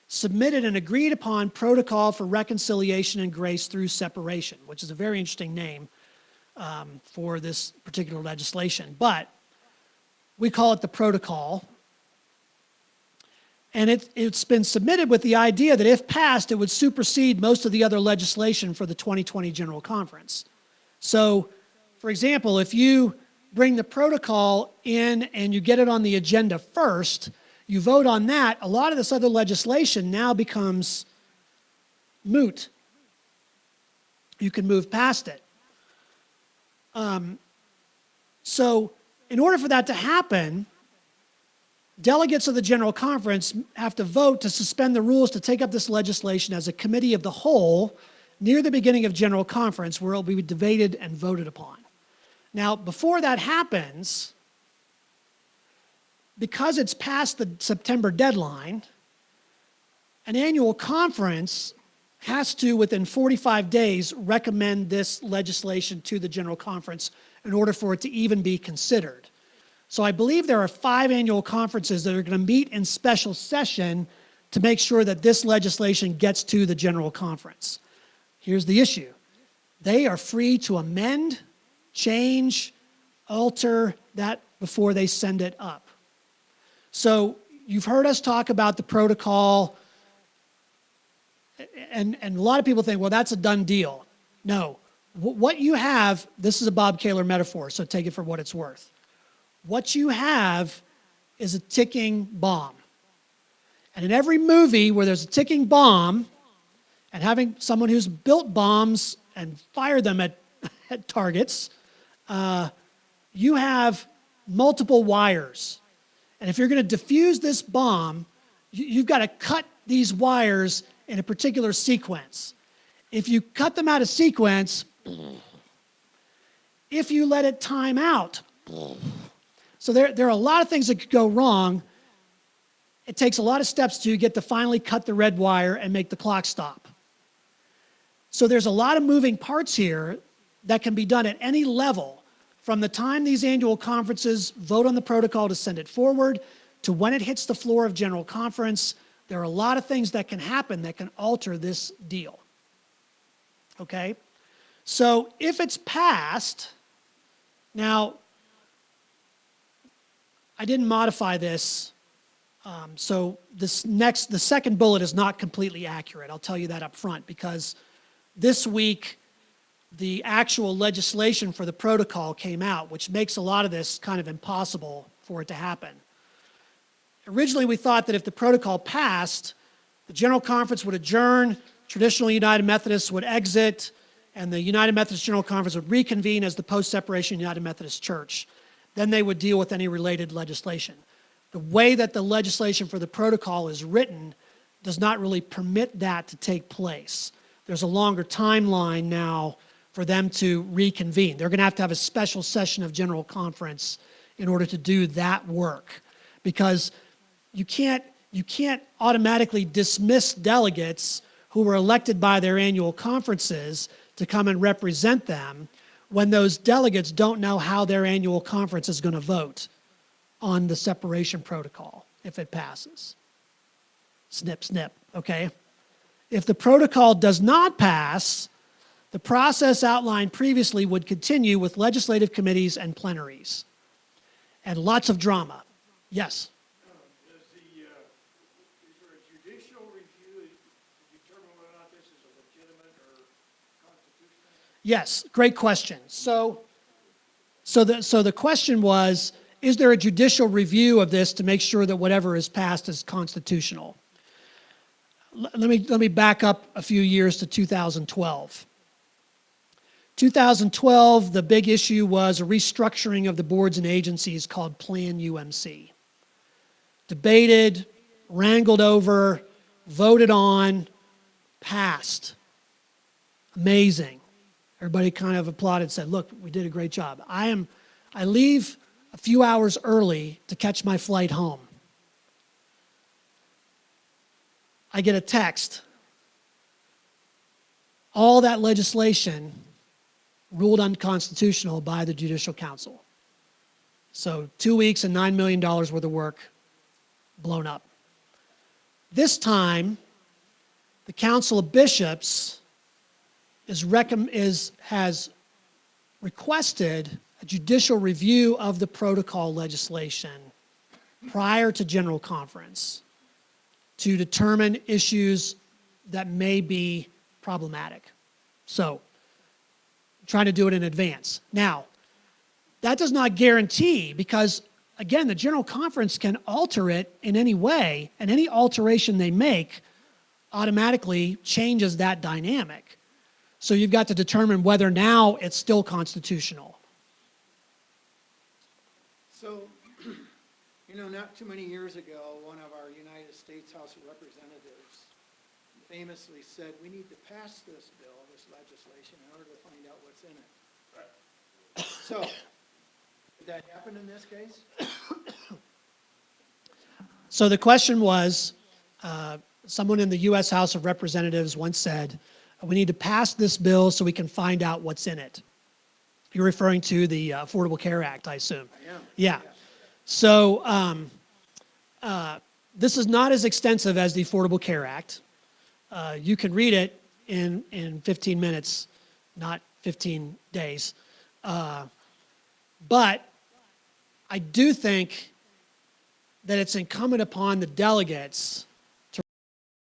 submitted an agreed upon protocol for reconciliation and grace through separation, which is a very interesting name for this particular legislation. But we call it the protocol. And it's been submitted with the idea that if passed, it would supersede most of the other legislation for the 2020 General Conference. So, for example, if you bring the protocol in and you get it on the agenda first, you vote on that, a lot of this other legislation now becomes moot. You can move past it. So in order for that to happen, delegates of the General Conference have to vote to suspend the rules to take up this legislation as a committee of the whole near the beginning of General Conference, where it will be debated and voted upon. Now, before that happens, because it's past the September deadline, an annual conference has to, within 45 days, recommend this legislation to the General Conference in order for it to even be considered. So I believe there are 5 annual conferences that are going to meet in special session to make sure that this legislation gets to the General Conference. Here's the issue. They are free to amend, change, alter that before they send it up. So you've heard us talk about the protocol, and a lot of people think, well, that's a done deal. No. What you have, this is a Bob Kaler metaphor, so take it for what it's worth. What you have is a ticking bomb. And in every movie where there's a ticking bomb, and having someone who's built bombs and fired them at targets, you have multiple wires. And if you're going to defuse this bomb, you've got to cut these wires in a particular sequence. If you cut them out of sequence, if you let it time out, so there are a lot of things that could go wrong. It takes a lot of steps to get to finally cut the red wire and make the clock stop. So there's a lot of moving parts here that can be done at any level, from the time these annual conferences vote on the protocol to send it forward to when it hits the floor of General Conference. There are a lot of things that can happen that can alter this deal. okay? So if it's passed, now, I didn't modify this, so the second bullet is not completely accurate. I'll tell you that up front, because this week, the actual legislation for the protocol came out, which makes a lot of this kind of impossible for it to happen. Originally, we thought that if the protocol passed, the General Conference would adjourn, Traditional United Methodists would exit, and the United Methodist General Conference would reconvene as the post-separation United Methodist Church. Then they would deal with any related legislation. The way that the legislation for the protocol is written does not really permit that to take place. There's a longer timeline now for them to reconvene. They're going to have a special session of General Conference in order to do that work, because you can't automatically dismiss delegates who were elected by their annual conferences to come and represent them when those delegates don't know how their annual conference is going to vote on the separation protocol if it passes. Snip, snip, okay? If the protocol does not pass, the process outlined previously would continue with legislative committees and plenaries. And lots of drama. Yes? Is there a judicial review to determine whether or not this is a legitimate or constitutional? Yes, great question. So the question was, is there a judicial review of this to make sure that whatever is passed is constitutional? Let me back up a few years to 2012. 2012, the big issue was a restructuring of the boards and agencies called Plan UMC. Debated, wrangled over, voted on, passed. Amazing. Everybody kind of applauded, said, look, we did a great job. I leave a few hours early to catch my flight home. I get a text. All that legislation ruled unconstitutional by the Judicial Council. So 2 weeks and $9 million worth of work blown up. This time, the Council of Bishops has requested a judicial review of the protocol legislation prior to General Conference to determine issues that may be problematic. So, trying to do it in advance. Now, that does not guarantee, because again, the General Conference can alter it in any way, and any alteration they make automatically changes that dynamic. So you've got to determine whether now it's still constitutional. So, not too many years ago, one of our United States House of Representatives famously said, we need to pass this bill, this legislation, in order to find out what's in it. So, did that happen in this case? So the question was, someone in the U.S. House of Representatives once said, we need to pass this bill so we can find out what's in it. You're referring to the Affordable Care Act, I assume. I am. Yeah. So this is not as extensive as the Affordable Care Act. You can read it in 15 minutes, not 15 days. But I do think that it's incumbent upon the delegates to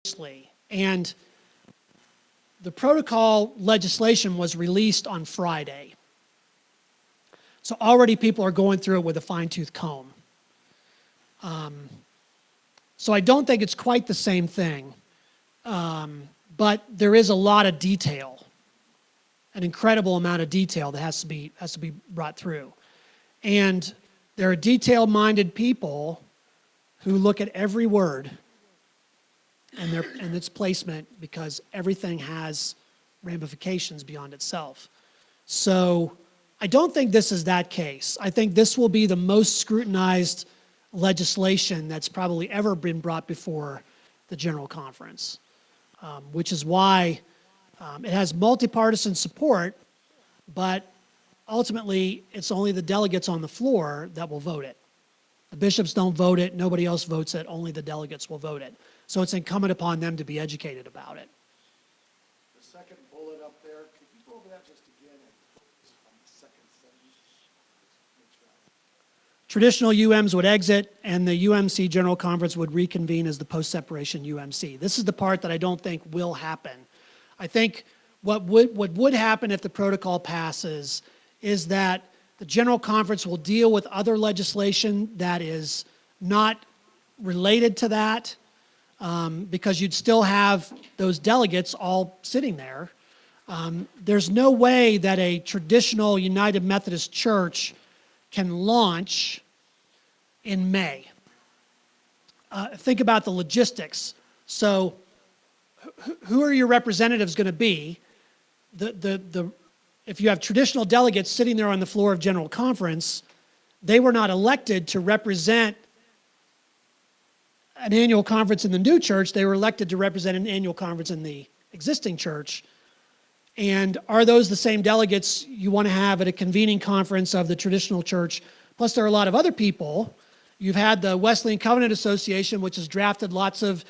seriously. And the protocol legislation was released on Friday. So already people are going through it with a fine-tooth comb. So I don't think it's quite the same thing. But there is a lot of detail, an incredible amount of detail that has to be brought through. And there are detail-minded people who look at every word and its placement, because everything has ramifications beyond itself. So I don't think this is that case. I think this will be the most scrutinized legislation that's probably ever been brought before the General Conference, which is why it has multipartisan support, but ultimately it's only the delegates on the floor that will vote it. The bishops don't vote it, nobody else votes it, only the delegates will vote it. So it's incumbent upon them to be educated about it. The second bullet up there, traditional UMs would exit, and the UMC General Conference would reconvene as the post-separation UMC. This is the part that I don't think will happen. I think what would happen if the protocol passes is that the General Conference will deal with other legislation that is not related to that, because you'd still have those delegates all sitting there. There's no way that a traditional United Methodist Church can launch in May. Think about the logistics. So who are your representatives going to be? If you have traditional delegates sitting there on the floor of General Conference, they were not elected to represent an annual conference in the new church. They were elected to represent an annual conference in the existing church. And are those the same delegates you want to have at a convening conference of the traditional church? Plus, there are a lot of other people. You've had the Wesleyan Covenant Association, which has drafted lots of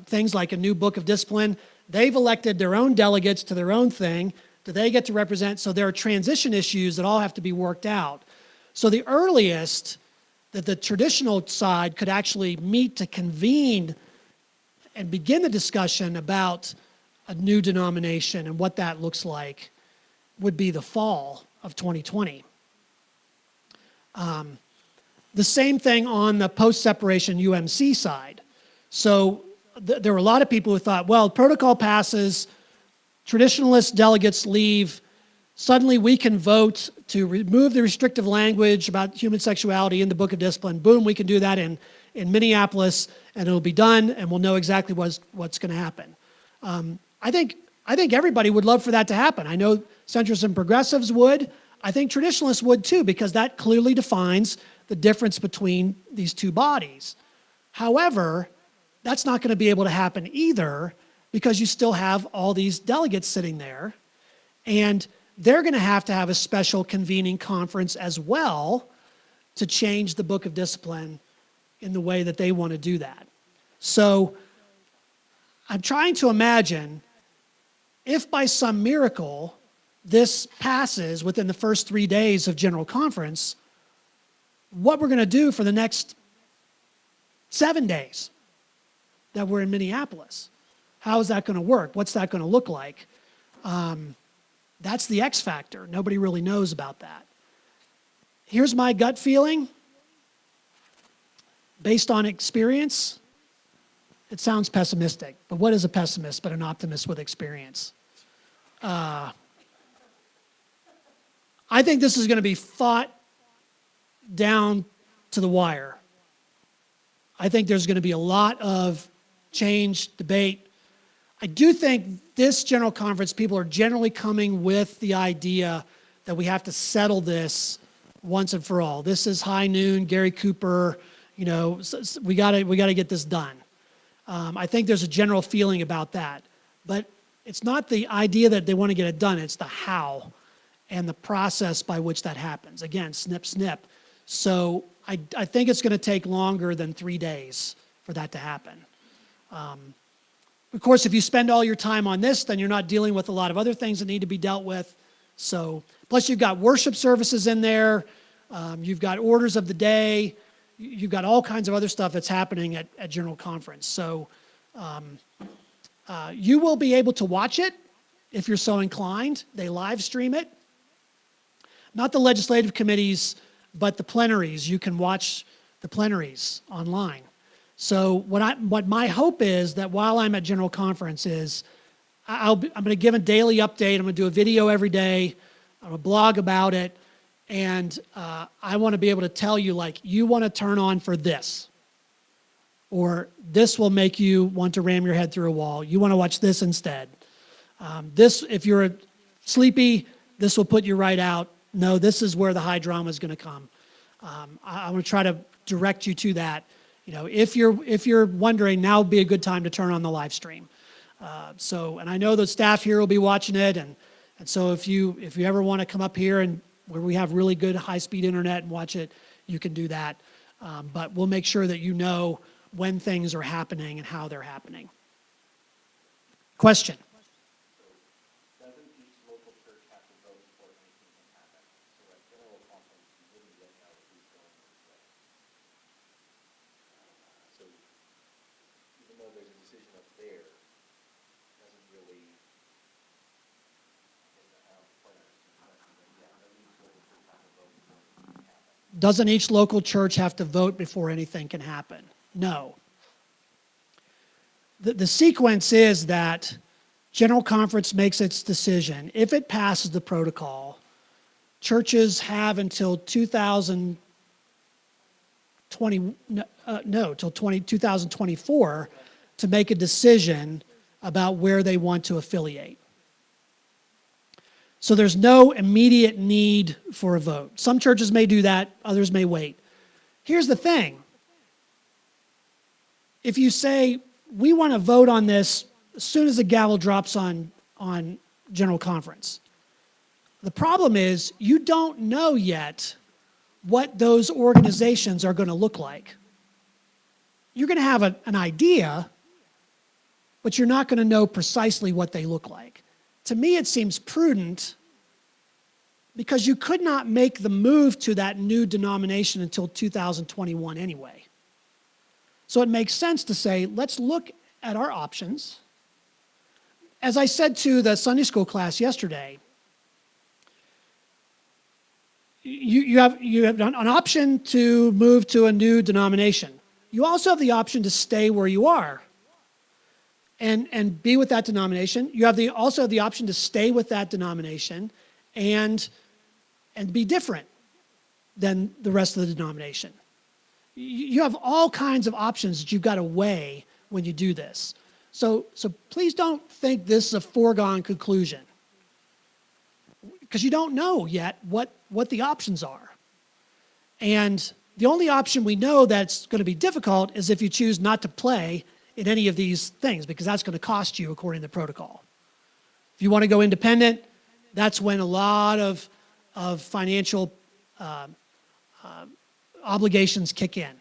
things like a new book of discipline. They've elected their own delegates to their own thing. Do they get to represent? So there are transition issues that all have to be worked out. So the earliest that the traditional side could actually meet to convene and begin the discussion about a new denomination and what that looks like would be the fall of 2020. The same thing on the post-separation UMC side. So there were a lot of people who thought, well, protocol passes, traditionalist delegates leave, suddenly we can vote to remove the restrictive language about human sexuality in the Book of Discipline. Boom, we can do that in Minneapolis, and it'll be done, and we'll know exactly what's going to happen. I think everybody would love for that to happen. I know centrists and progressives would. I think traditionalists would too, because that clearly defines the difference between these two bodies. However, that's not going to be able to happen either, because you still have all these delegates sitting there, and they're going to have a special convening conference as well to change the Book of Discipline in the way that they want to do that. So I'm trying to imagine if by some miracle this passes within the first 3 days of General Conference, what we're going to do for the next 7 days that we're in Minneapolis. How is that going to work? What's that going to look like? That's the X factor. Nobody really knows about that. Here's my gut feeling. Based on experience, it sounds pessimistic, but what is a pessimist but an optimist with experience? I think this is going to be fought down to the wire. I think there's going to be a lot of change, debate. I do think this General Conference, people are generally coming with the idea that we have to settle this once and for all. This is high noon, Gary Cooper, we got to get this done. I think there's a general feeling about that. But it's not the idea that they want to get it done, it's the how and the process by which that happens. Again, snip, snip. So I think it's going to take longer than 3 days for that to happen. Of course, if you spend all your time on this, then you're not dealing with a lot of other things that need to be dealt with. So, plus you've got worship services in there, you've got orders of the day, you've got all kinds of other stuff that's happening at General Conference. So you will be able to watch it if you're so inclined. They live stream it. Not the legislative committees, but the plenaries. You can watch the plenaries online. So what my hope is that while I'm at General Conference is I'm going to give a daily update. I'm going to do a video every day. I'm going to blog about it. And I want to be able to tell you, like, you want to turn on for this. Or this will make you want to ram your head through a wall. You want to watch this instead. This, if you're sleepy, this will put you right out. No, this is where the high drama is going to come. I want to try to direct you to that. If you're wondering, now would be a good time to turn on the live stream. And I know the staff here will be watching it, and so if you ever want to come up here and where we have really good high-speed internet and watch it, you can do that. But we'll make sure that you know when things are happening and how they're happening. Question? Doesn't each local church have to vote before anything can happen? So at General Conference, you wouldn't get out of who's going this way. decision up there doesn't really, I don't quite understand the question, but yeah, no each local church have to vote before anything can happen. Doesn't each local church have to vote before anything can happen? No. The sequence is that General Conference makes its decision. If it passes the protocol, churches have until 2024 to make a decision about where they want to affiliate. So there's no immediate need for a vote. Some churches may do that, others may wait. Here's the thing. If you say, we want to vote on this as soon as the gavel drops on General Conference, the problem is you don't know yet what those organizations are going to look like. You're going to have an idea, but you're not going to know precisely what they look like. To me, it seems prudent because you could not make the move to that new denomination until 2021 anyway. So it makes sense to say, let's look at our options. As I said to the Sunday school class yesterday, you have an option to move to a new denomination. You also have the option to stay where you are and be with that denomination. You have also have the option to stay with that denomination and be different than the rest of the denomination. You have all kinds of options that you've got to weigh when you do this. So please don't think this is a foregone conclusion, because you don't know yet what the options are. And the only option we know that's going to be difficult is if you choose not to play in any of these things, because that's going to cost you according to the protocol. If you want to go independent, that's when a lot of financial obligations kick in.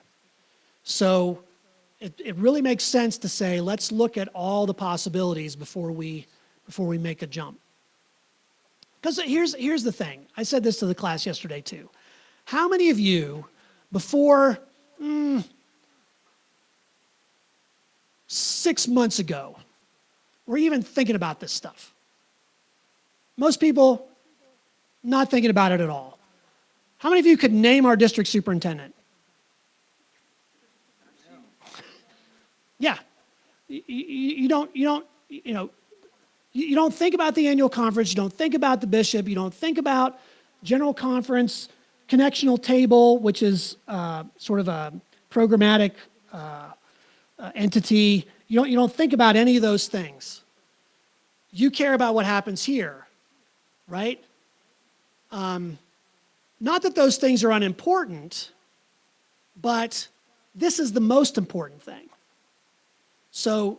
So it really makes sense to say, let's look at all the possibilities before we make a jump. Because here's the thing. I said this to the class yesterday too. How many of you, before 6 months ago, were even thinking about this stuff? Most people not thinking about it at all. How many of you could name our district superintendent? Yeah. You don't think about the annual conference, you don't think about the bishop, you don't think about General Conference, connectional table, which is sort of a programmatic entity. You don't think about any of those things. You care about what happens here, right? Not that those things are unimportant, but this is the most important thing. So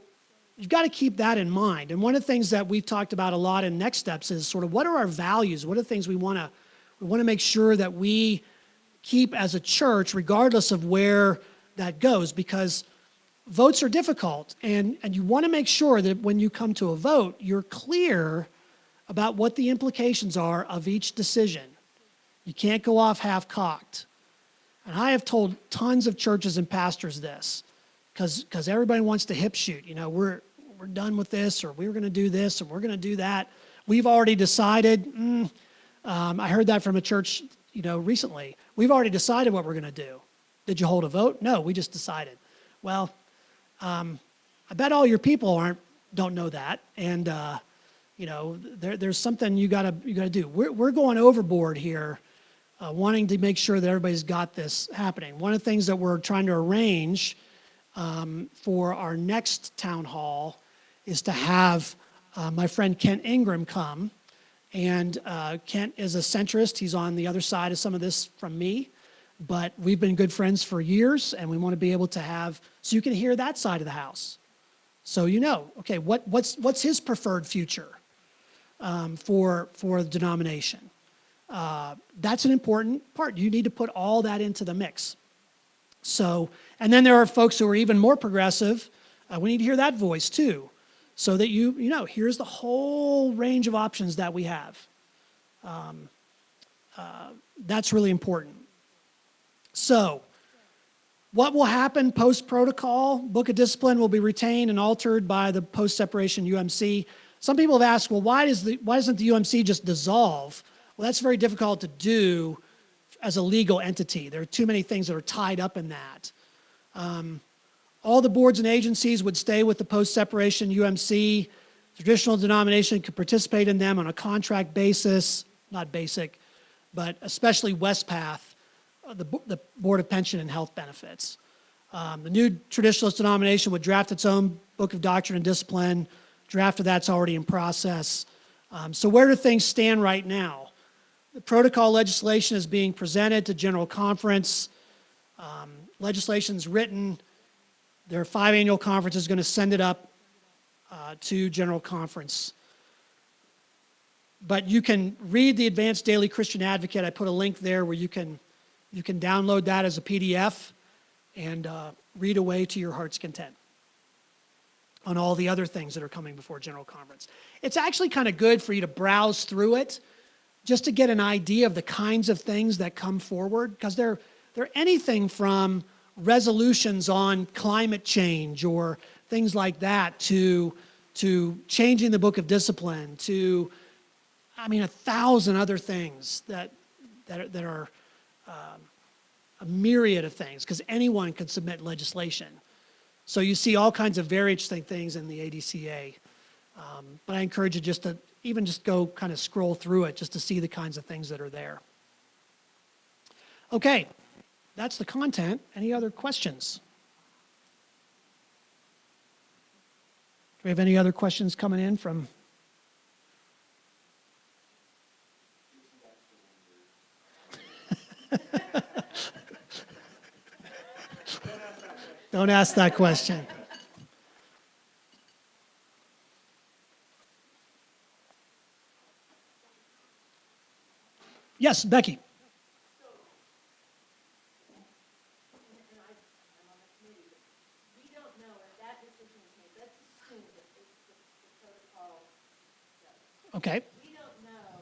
you've got to keep that in mind. And one of the things that we've talked about a lot in Next Steps is sort of what are our values? What are the things we want to make sure that we keep as a church, regardless of where that goes, because votes are difficult. And you want to make sure that when you come to a vote, you're clear about what the implications are of each decision. You can't go off half-cocked. And I have told tons of churches and pastors this, because everybody wants to hip shoot. We're done with this, or we're going to do this, or we're going to do that. We've already decided. I heard that from a church, recently. We've already decided what we're going to do. Did you hold a vote? No, we just decided. Well, I bet all your people don't know that, and there's something you got to do. We're going overboard here, wanting to make sure that everybody's got this happening. One of the things that we're trying to arrange for our next town hall is to have my friend Kent Ingram come. And Kent is a centrist. He's on the other side of some of this from me. But we've been good friends for years, and we want to be able to have, so you can hear that side of the house. So okay, what's his preferred future for the denomination? That's an important part. You need to put all that into the mix. So, and then there are folks who are even more progressive. We need to hear that voice too, so that here's the whole range of options that we have. That's really important. So, What will happen post-protocol? Book of Discipline will be retained and altered by the post-separation UMC. Some people have asked, well, why doesn't the UMC just dissolve? Well, that's very difficult to do as a legal entity. There are too many things that are tied up in that. All the boards and agencies would stay with the post-separation UMC. Traditional denomination could participate in them on a contract basis, not basic, but especially Westpath, the Board of Pension and Health Benefits. The new traditionalist denomination would draft its own book of doctrine and discipline. Draft of that's already in process. So where do things stand right now? The protocol legislation is being presented to General Conference. Legislation's written. There are 5 annual conferences going to send it up to General Conference. But you can read the Advanced Daily Christian Advocate. I put a link there where you can download that as a PDF and read away to your heart's content on all the other things that are coming before General Conference. It's actually kind of good for you to browse through it just to get an idea of the kinds of things that come forward, because they're anything from resolutions on climate change or things like that to changing the Book of Discipline to, 1,000 other things that are a myriad of things, because anyone can submit legislation. So you see all kinds of very interesting things in the ADCA. But I encourage you just to even just go kind of scroll through it just to see the kinds of things that are there. Okay, that's the content. Any other questions? Do we have any other questions coming in from? Don't ask that question. Yes, Becky. Okay. We don't know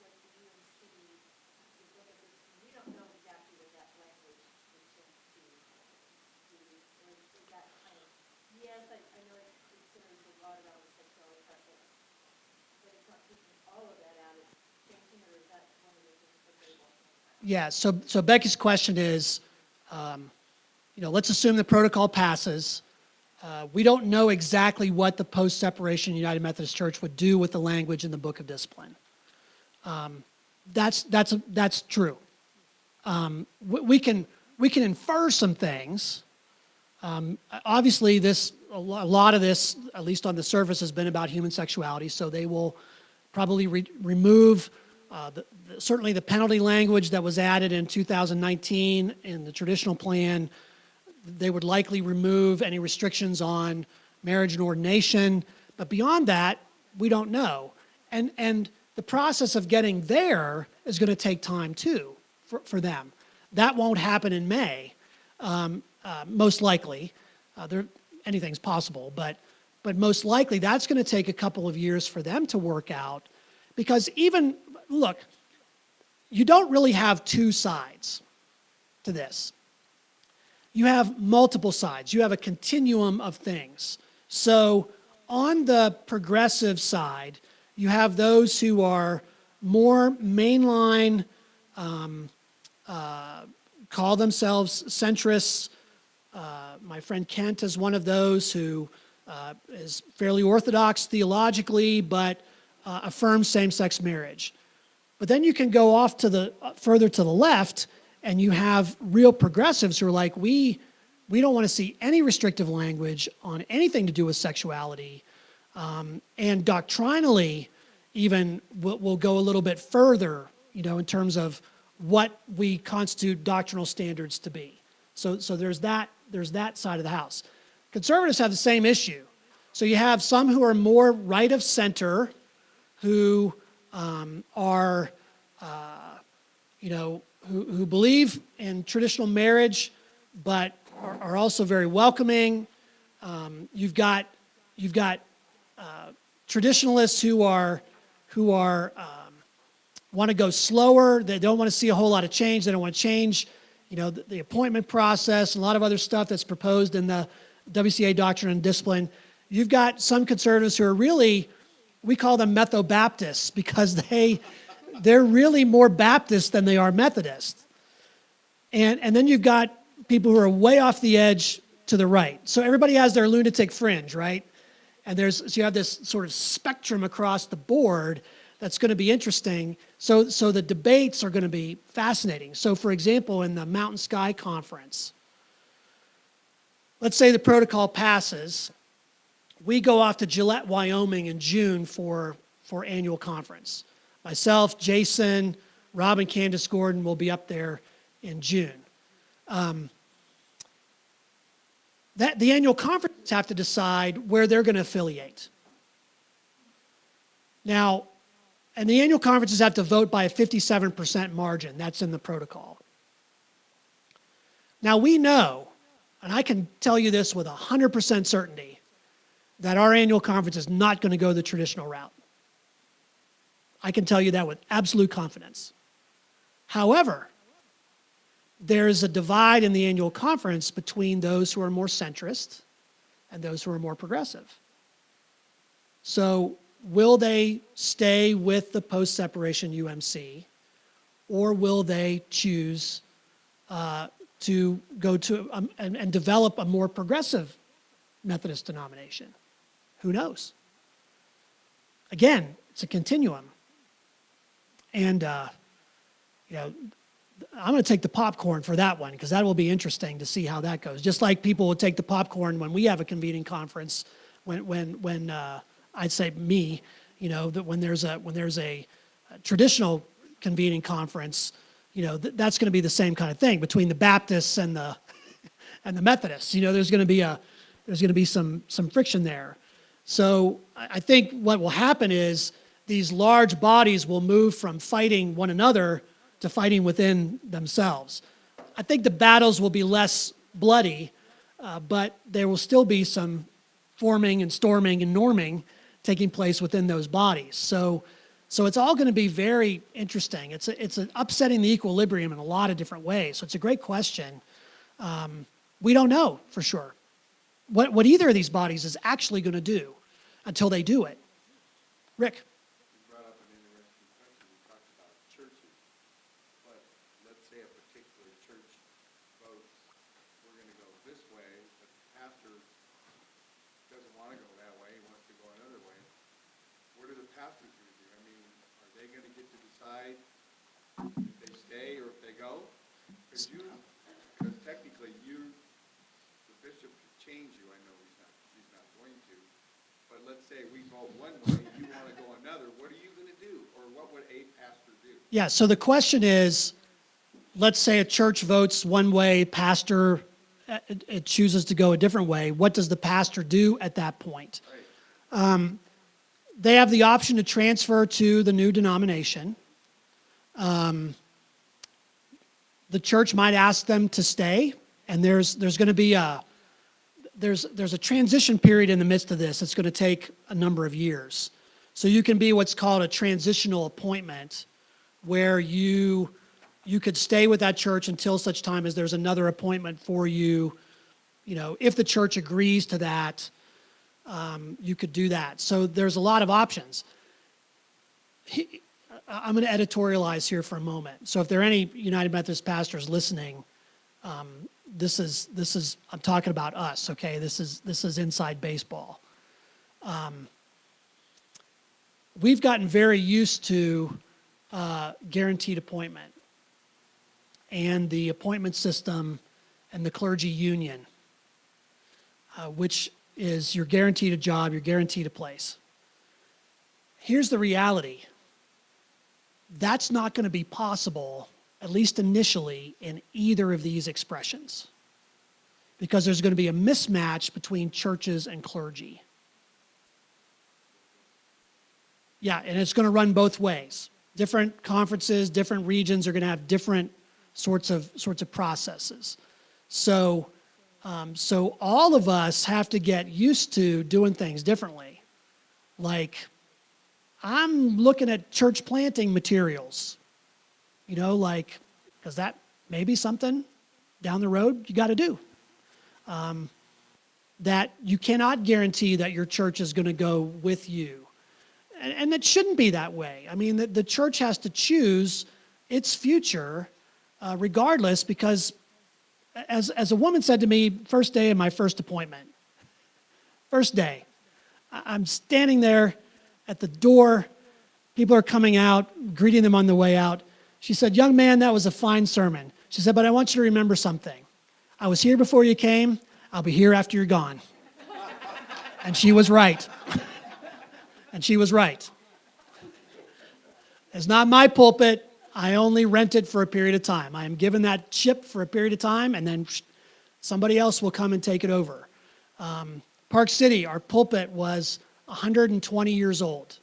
what the UMC is looking at. We don't know exactly what that language is going to do. Or is that kind of, yes, I know it considers a lot about sexual preference, but it's not taking all of that out. It's changing, or is that one of the things that they want? Yeah, so Becky's question is, let's assume the protocol passes. We don't know exactly what the post-separation United Methodist Church would do with the language in the Book of Discipline. That's true. We can infer some things. Obviously, a lot of this, at least on the surface, has been about human sexuality. So they will probably remove certainly the penalty language that was added in 2019 in the traditional plan. They would likely remove any restrictions on marriage and ordination. But beyond that, we don't know. And the process of getting there is going to take time, too, for them. That won't happen in May, most likely. Anything's possible, but most likely that's going to take a couple of years for them to work out. Because look, you don't really have two sides to this. You have multiple sides. You have a continuum of things. So on the progressive side, you have those who are more mainline, call themselves centrists. My friend Kent is one of those who is fairly orthodox theologically, but affirms same-sex marriage. But then you can go off to further to the left, and you have real progressives who are like, we don't want to see any restrictive language on anything to do with sexuality. And doctrinally, even, we'll go a little bit further, in terms of what we constitute doctrinal standards to be. So there's that side of the house. Conservatives have the same issue. So you have some who are more right of center, who are, who believe in traditional marriage, but are also very welcoming. You've got traditionalists who want to go slower. They don't want to see a whole lot of change. They don't want to change, you know, the appointment process, and a lot of other stuff that's proposed in the WCA Doctrine and Discipline, you've got some conservatives who are really, we call them Metho-Baptists, because they're really more Baptist than they are Methodist. And then you've got people who are way off the edge to the right. So everybody has their lunatic fringe, right? And so you have this sort of spectrum across the board that's going to be interesting. So the debates are going to be fascinating. So for example, in the Mountain Sky Conference, let's say the protocol passes, we go off to Gillette, Wyoming in June for annual conference. Myself, Jason, Rob, and Candace Gordon will be up there in June. The annual conferences have to decide where they're going to affiliate. Now, and the annual conferences have to vote by a 57% margin. That's in the protocol. Now, we know, and I can tell you this with 100% certainty, that our annual conference is not going to go the traditional route. I can tell you that with absolute confidence. However, there is a divide in the annual conference between those who are more centrist and those who are more progressive. So will they stay with the post-separation UMC, or will they choose to go to and develop a more progressive Methodist denomination? Who knows? Again, it's a continuum. And, you know, I'm going to take the popcorn for that one, because that will be interesting to see how that goes. Just like people will take the popcorn when we have a convening conference, when I'd say me, you know, that when there's a traditional convening conference, you know, that's going to be the same kind of thing between the Baptists and the Methodists. You know, there's going to be some friction there. So I think what will happen is these large bodies will move from fighting one another to fighting within themselves. I think the battles will be less bloody, but there will still be some forming and storming and norming taking place within those bodies. So it's all going to be very interesting. It's upsetting the equilibrium in a lot of different ways. So it's a great question. We don't know for sure what either of these bodies is actually going to do until they do it. Rick? You brought up an interesting question. You talked about churches, but let's say a particular church votes, we're going to go this way, but the pastor doesn't want to go that way, he wants to go another way. What are the pastors going to do? I mean, are they going to get to decide if they stay or if they go? Because technically the bishop could change you. I know he's not going to. But let's say we vote one way, you want to go another, what are you going to do? Or what would a pastor do? Yeah, so the question is, let's say a church votes one way, pastor it chooses to go a different way. What does the pastor do at that point? Right. They have the option to transfer to the new denomination. The church might ask them to stay, and there's going to be there's a transition period in the midst of this. It's going to take a number of years. So you can be what's called a transitional appointment, where you could stay with that church until such time as there's another appointment for you. You know, if the church agrees to that, you could do that. So there's a lot of options. I'm going to editorialize here for a moment. So if there are any United Methodist pastors listening, this is I'm talking about us, okay? This is inside baseball. We've gotten very used to guaranteed appointment and the appointment system and the clergy union, which is you're guaranteed a job, you're guaranteed a place. Here's the reality. That's not going to be possible, at least initially, in either of these expressions, because there's going to be a mismatch between churches and clergy. Yeah, and it's going to run both ways. Different conferences, different regions are going to have different sorts of processes. So all of us have to get used to doing things differently. Like, I'm looking at church planting materials, you know, like, because that may be something down the road you got to do. That you cannot guarantee that your church is going to go with you. And it shouldn't be that way. I mean, the church has to choose its future regardless, because as a woman said to me, first day of my first appointment, first day, I'm standing there at the door, people are coming out, greeting them on the way out. She said, "Young man, that was a fine sermon." She said, "But I want you to remember something. I was here before you came, I'll be here after you're gone." And she was right. And she was right. It's not my pulpit. I only rent it for a period of time. I am given that ship for a period of time, and then somebody else will come and take it over. Park City, our pulpit was 120 years old.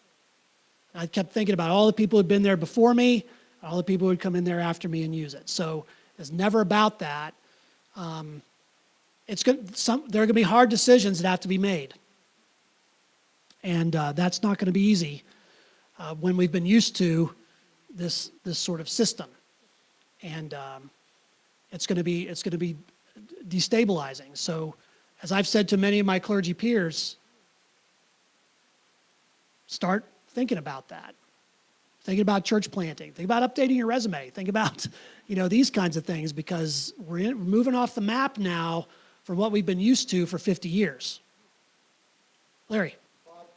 I kept thinking about all the people who had been there before me, all the people who would come in there after me and use it. So it's never about that. There are going to be hard decisions that have to be made. And that's not going to be easy when we've been used to this sort of system. And it's going to be destabilizing. So as I've said to many of my clergy peers, start thinking about that. Think about church planting. Think about updating your resume. Think about, these kinds of things, because we're moving off the map now from what we've been used to for 50 years. Larry. Bob,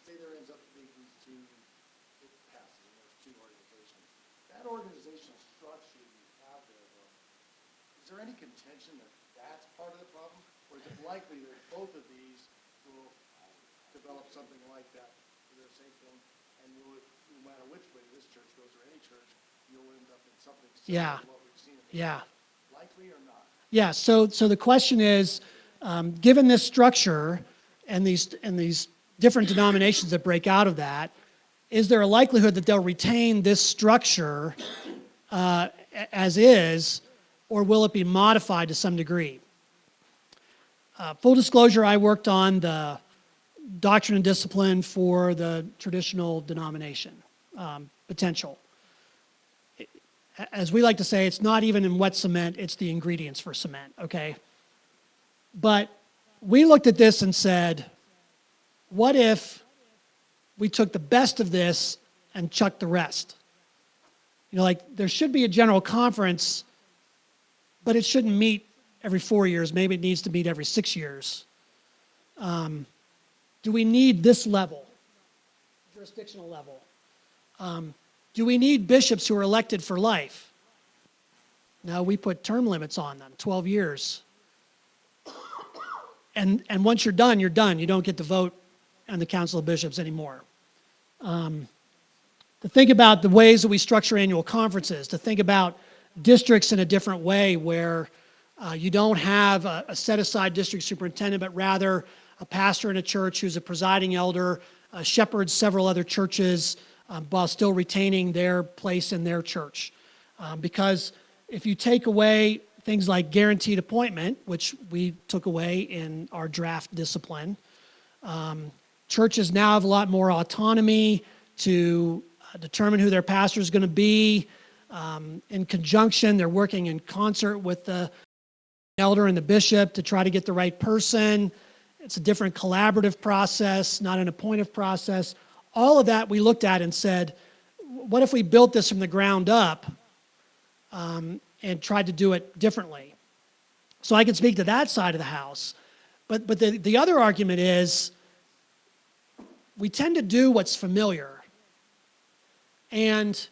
say there ends up being these two, it passes, and there's two organizations. That organizational structure you have there, though, is there any contention that that's part of the problem? Or is it likely that both of these will develop something like that for their sake, and no matter which way this church goes or any church, you'll end up in something similar to what we've seen in the past? Likely or not? Yeah, so the question is, given this structure and these different denominations that break out of that, is there a likelihood that they'll retain this structure as is, or will it be modified to some degree? Full disclosure, I worked on the doctrine and discipline for the traditional denomination potential. As we like to say, it's not even in wet cement, it's the ingredients for cement, okay? But we looked at this and said, what if we took the best of this and chucked the rest? There should be a general conference, but it shouldn't meet every 4 years. Maybe it needs to meet every 6 years. Do we need this level, jurisdictional level? Do we need bishops who are elected for life? No, we put term limits on them, 12 years. And once you're done, you're done. You don't get to vote on the Council of Bishops anymore. To think about the ways that we structure annual conferences, to think about districts in a different way where you don't have a set-aside district superintendent, but rather a pastor in a church who's a presiding elder, shepherds several other churches while still retaining their place in their church. Because if you take away things like guaranteed appointment, which we took away in our draft discipline, churches now have a lot more autonomy to determine who their pastor is going to be. In conjunction, they're working in concert with the elder and the bishop to try to get the right person. It's a different collaborative process, not an appointive process. All of that we looked at and said, what if we built this from the ground up and tried to do it differently? So I can speak to that side of the house. But the other argument is we tend to do what's familiar. And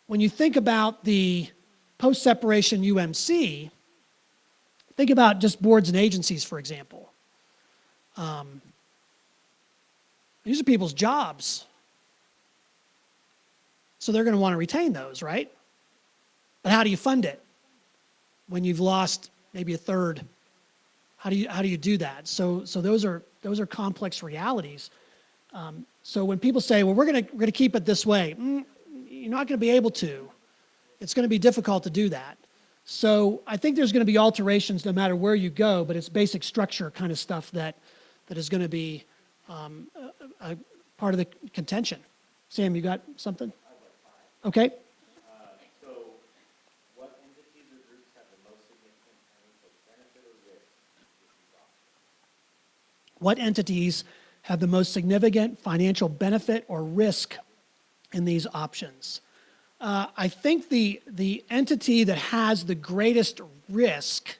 when you think about the post-separation UMC, think about just boards and agencies, for example. These are people's jobs. So they're going to want to retain those, right? But how do you fund it when you've lost maybe a third? How do you do that? So those are complex realities. So when people say, well, we're going to keep it this way, you're not going to be able to. It's going to be difficult to do that. So I think there's going to be alterations no matter where you go, but it's basic structure kind of stuff that is going to be a part of the contention. Sam, you got something? Okay. So what entities What entities have the most significant financial benefit or risk in these options? I think the entity that has the greatest risk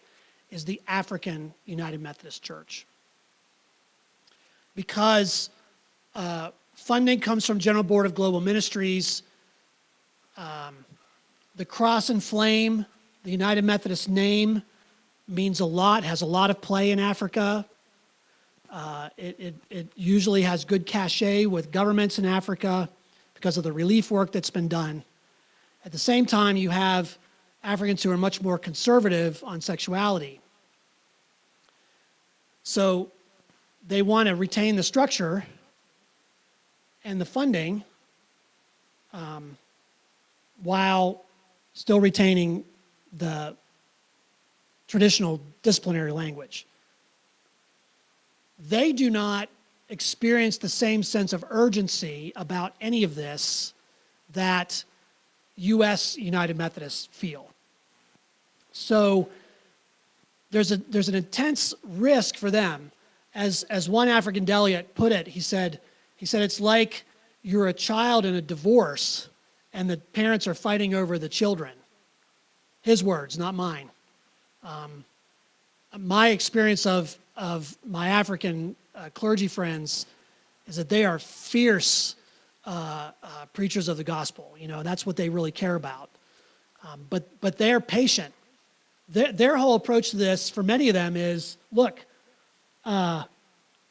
is the African United Methodist Church, because funding comes from General Board of Global Ministries. The cross and flame, the United Methodist name, means a lot, has a lot of play in Africa. It usually has good cachet with governments in Africa because of the relief work that's been done. At the same time, you have Africans who are much more conservative on sexuality. So they want to retain the structure and the funding while still retaining the traditional disciplinary language. They do not experience the same sense of urgency about any of this that U.S. United Methodists feel. So there's an intense risk for them. As one African delegate put it, he said it's like you're a child in a divorce and the parents are fighting over the children. His words, not mine. My experience of my African clergy friends is that they are fierce preachers of the gospel. You know, that's what they really care about. But they're patient. Their whole approach to this, for many of them, is, look,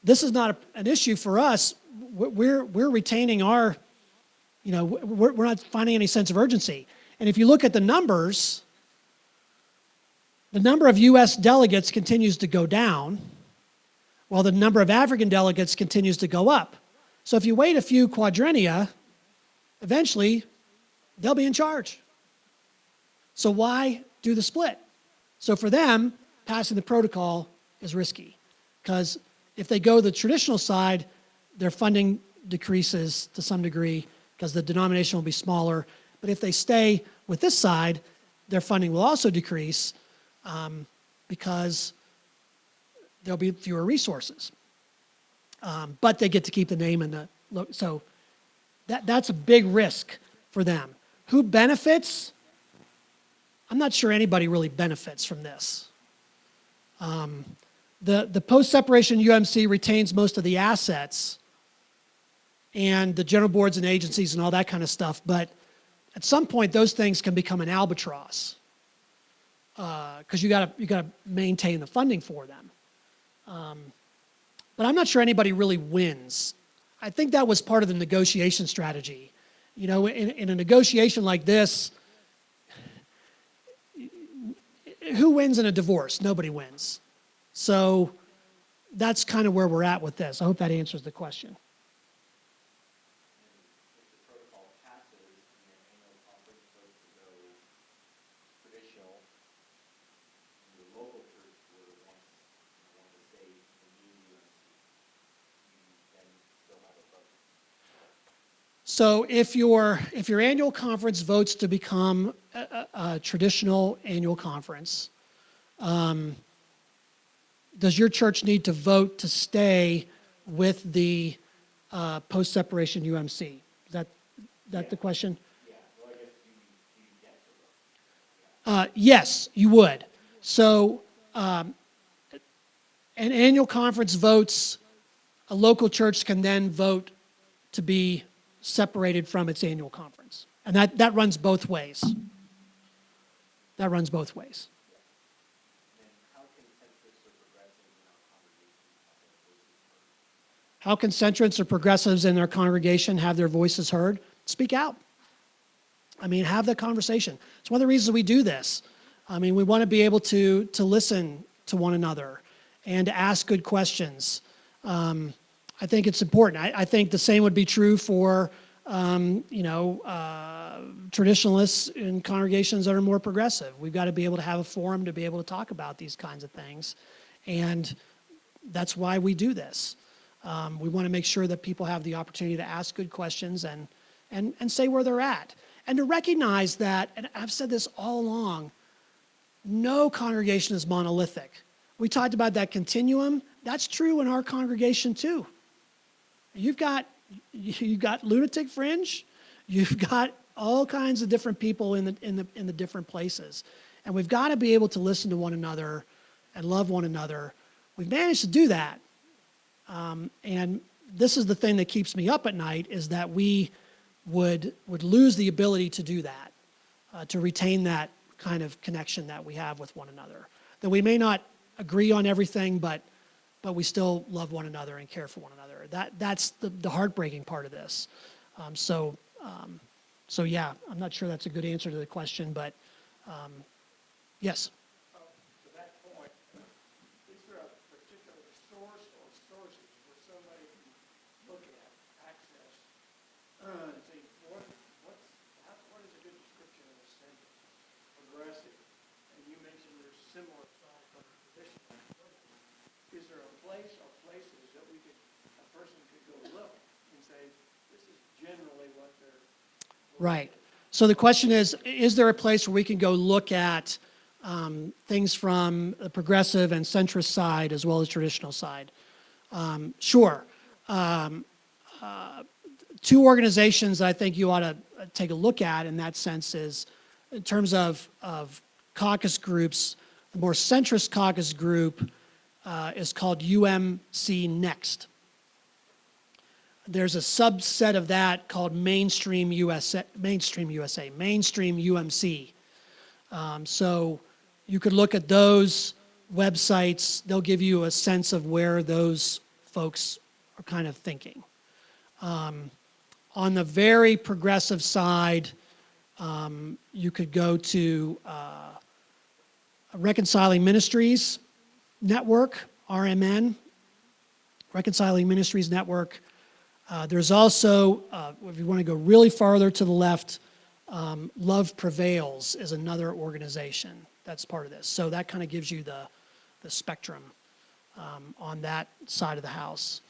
this is not an issue for us. We're retaining our, you know, we're not finding any sense of urgency. And if you look at the numbers, the number of U.S. delegates continues to go down, while the number of African delegates continues to go up. So if you wait a few quadrennia, eventually they'll be in charge. So why do the split? So for them, passing the protocol is risky, because if they go the traditional side, their funding decreases to some degree because the denomination will be smaller. But if they stay with this side, their funding will also decrease because there'll be fewer resources. But they get to keep the name and the look. So that's a big risk for them. Who benefits? I'm not sure anybody really benefits from this. The post-separation UMC retains most of the assets and the general boards and agencies and all that kind of stuff, but at some point those things can become an albatross because you gotta maintain the funding for them. But I'm not sure anybody really wins. I think that was part of the negotiation strategy. You know, in a negotiation like this, who wins in a divorce? Nobody wins. So that's kind of where we're at with this. I hope that answers the question. If the protocol passes and the annual conference votes to go traditional, and the local church were want to stay in the UMC, you then still have a vote. So if your annual conference votes to become a traditional annual conference, does your church need to vote to stay with the post-separation UMC? Is that the question? Yeah, well, I guess you get to vote. Yes, you would. So an annual conference votes, a local church can then vote to be separated from its annual conference. And that runs both ways. That runs both ways. How concentrics or progressives in our congregation have their voices heard? How can centrists or progressives in their congregation have their voices heard? Speak out. I mean, have the conversation. It's one of the reasons we do this. I mean, we want to be able to listen to one another and to ask good questions. I think it's important. I think the same would be true for, traditionalists in congregations that are more progressive. We've got to be able to have a forum to be able to talk about these kinds of things. And that's why we do this. We want to make sure that people have the opportunity to ask good questions and say where they're at. And to recognize that, and I've said this all along, no congregation is monolithic. We talked about that continuum. that's true in our congregation too. You've got lunatic fringe, you've got all kinds of different people in the different places. And we've got to be able to listen to one another and love one another. We've managed to do that. And this is the thing that keeps me up at night, is that we would lose the ability to do that, to retain that kind of connection that we have with one another. That we may not agree on everything, but we still love one another and care for one another. That's the heartbreaking part of this. So yeah, I'm not sure that's a good answer to the question, but yes. To that point, is there a particular source or sources where somebody can look at, access, and say, what is a good description of a center, progressive? And you mentioned there's similar size for traditional. Is there a place or places that a person could go look and say, this is generally what they're. Right. So the question is there a place where we can go look at things from the progressive and centrist side as well as traditional side? Sure. Two organizations that I think you ought to take a look at in that sense is, in terms of caucus groups, the more centrist caucus group is called UMC Next. There's a subset of that called Mainstream UMC. So you could look at those websites. They'll give you a sense of where those folks are kind of thinking. On the very progressive side, you could go to Reconciling Ministries Network, RMN, Reconciling Ministries Network. There's also, if you want to go really farther to the left, Love Prevails is another organization that's part of this. So that kind of gives you the spectrum on that side of the house.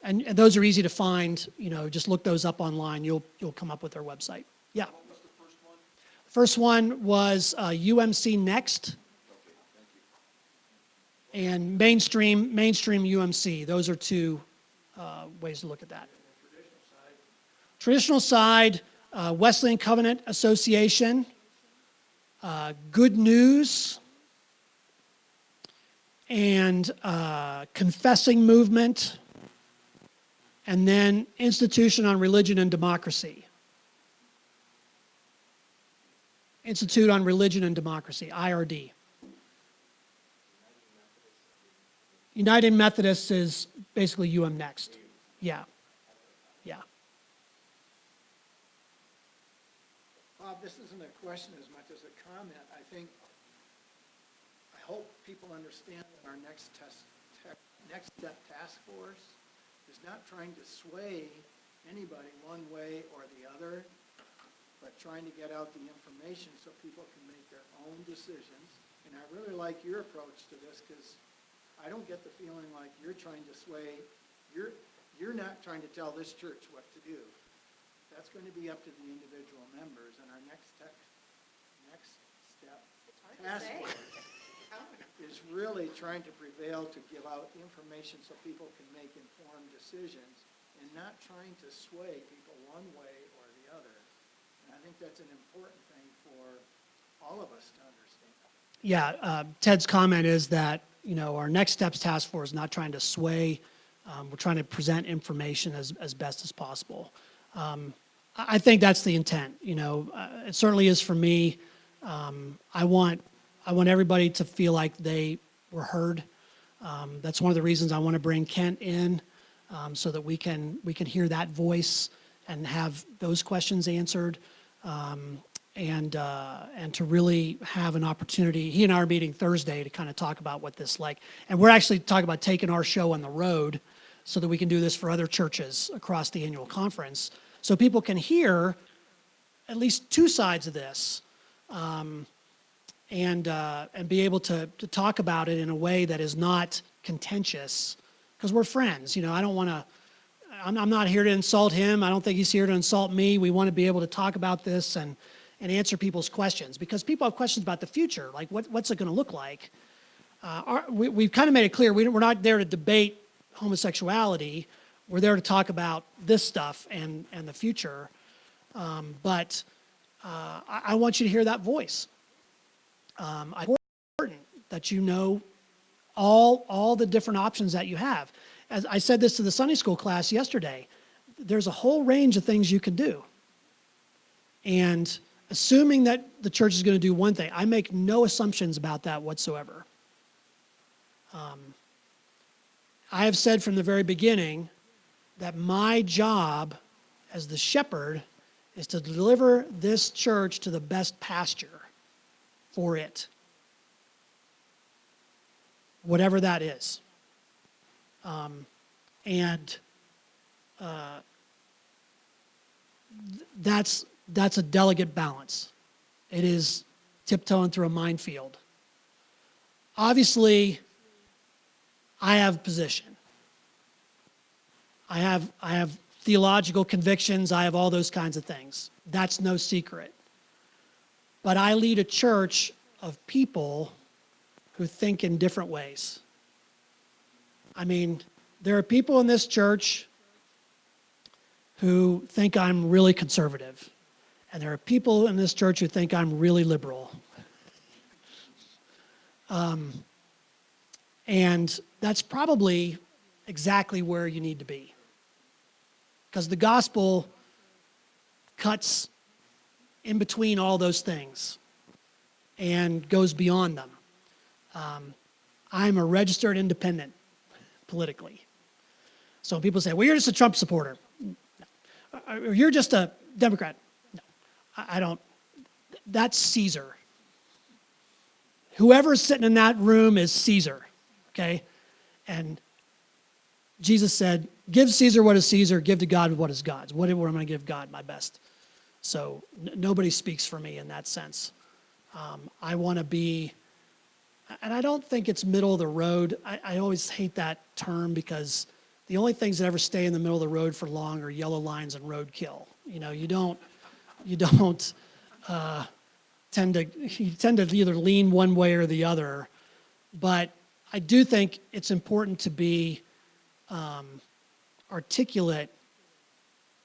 And those are easy to find. Just look those up online. You'll come up with their website. Yeah. What was the first one? First one was UMC Next. And Mainstream UMC. Those are two ways to look at that. Traditional side, Wesleyan Covenant Association, Good News, and Confessing Movement, and then Institution on Religion and Democracy. Institute on Religion and Democracy, IRD. United Methodist is basically Next. Yeah. Yeah. Bob, this isn't a question as much as a comment. I hope people understand that our next step task force is not trying to sway anybody one way or the other, but trying to get out the information so people can make their own decisions. And I really like your approach to this, because I don't get the feeling like you're trying to sway, you're not trying to tell this church what to do. That's going to be up to the individual members, and our next step task force is really trying to prevail to give out information so people can make informed decisions, and not trying to sway people one way or the other. And I think that's an important thing for all of us to understand. Yeah, Ted's comment is that, our Next Steps Task Force is not trying to sway. We're trying to present information as best as possible. I think that's the intent. It certainly is for me. I want everybody to feel like they were heard. That's one of the reasons I want to bring Kent in, so that we can hear that voice and have those questions answered. And to really have an opportunity. He and I are meeting Thursday to kind of talk about what this like. And we're actually talking about taking our show on the road so that we can do this for other churches across the annual conference, so people can hear at least two sides of this, and be able to talk about it in a way that is not contentious, because we're friends. I don't want to. I'm not here to insult him. I don't think he's here to insult me. We want to be able to talk about this and answer people's questions, because people have questions about the future, like what's it going to look like? we've kind of made it clear we're not there to debate homosexuality. We're there to talk about this stuff and the future. But I want you to hear that voice. It's important that you know all the different options that you have. As I said this to the Sunday school class yesterday, there's a whole range of things you can do. And assuming that the church is going to do one thing, I make no assumptions about that whatsoever. I have said from the very beginning that my job as the shepherd is to deliver this church to the best pasture for it, whatever that is. That's a delicate balance. It is tiptoeing through a minefield. Obviously, I have position. I have theological convictions. I have all those kinds of things. That's no secret. But I lead a church of people who think in different ways. I mean, there are people in this church who think I'm really conservative. And there are people in this church who think I'm really liberal. And that's probably exactly where you need to be. Because the gospel cuts in between all those things and goes beyond them. I'm a registered independent politically. So when people say, well, you're just a Trump supporter. No. Or you're just a Democrat. No, I don't. That's Caesar. Whoever's sitting in that room is Caesar, okay? And Jesus said, give Caesar what is Caesar, give to God what is God's. What am I going to give God? My best. So nobody speaks for me in that sense. I want to be, and I don't think it's middle of the road. I always hate that term because the only things that ever stay in the middle of the road for long are yellow lines and roadkill. You know, you tend to either lean one way or the other. But I do think it's important to be articulate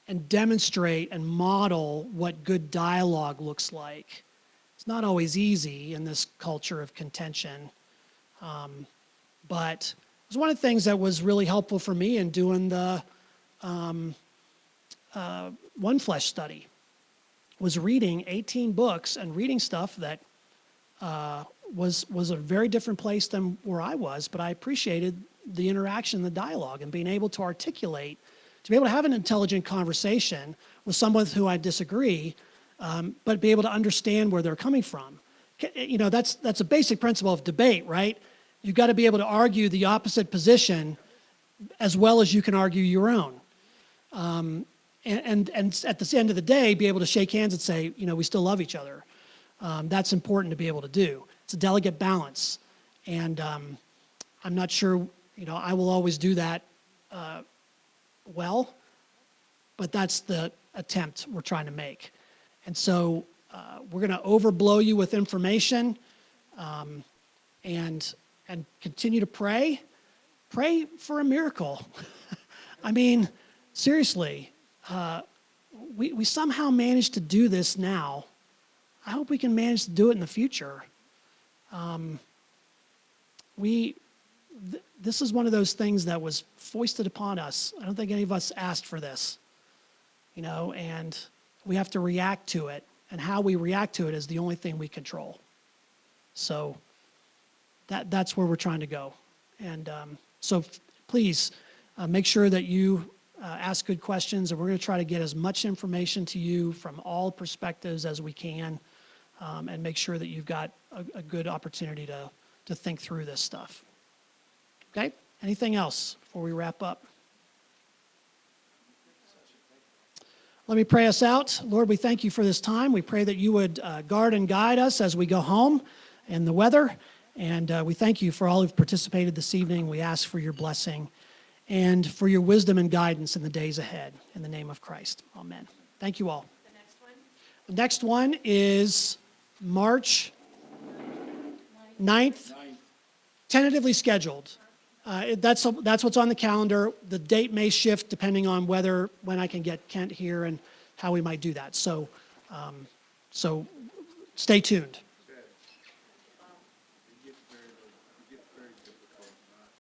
and demonstrate and model what good dialogue looks like. It's not always easy in this culture of contention, but it was one of the things that was really helpful for me in doing the One Flesh study, was reading 18 books and reading stuff that was a very different place than where I was, but I appreciated the interaction, the dialogue, and being able to articulate, to be able to have an intelligent conversation with someone with who I disagree, but be able to understand where they're coming from. You know, that's a basic principle of debate, right? You've got to be able to argue the opposite position as well as you can argue your own. And at the end of the day, be able to shake hands and say, you know, we still love each other. That's important to be able to do. It's a delicate balance. And I'm not sure, you know, I will always do that well, but that's the attempt we're trying to make. And so we're going to overblow you with information and continue to pray. Pray for a miracle. I mean, seriously, we somehow managed to do this now. I hope we can manage to do it in the future. This is one of those things that was foisted upon us. I don't think any of us asked for this, you know, and we have to react to it. And how we react to it is the only thing we control. So that's where we're trying to go. And so please make sure that you ask good questions, and we're going to try to get as much information to you from all perspectives as we can, and make sure that you've got a good opportunity to think through this stuff. Okay? Anything else before we wrap up? Let me pray us out. Lord, we thank you for this time. We pray that you would guard and guide us as we go home in the weather. And we thank you for all who've participated this evening. We ask for your blessing and for your wisdom and guidance in the days ahead. In the name of Christ. Amen. Thank you all. The next one? The next one is March 9th Tentatively scheduled. That's what's on the calendar. The date may shift depending on when I can get Kent here and how we might do that. So stay tuned.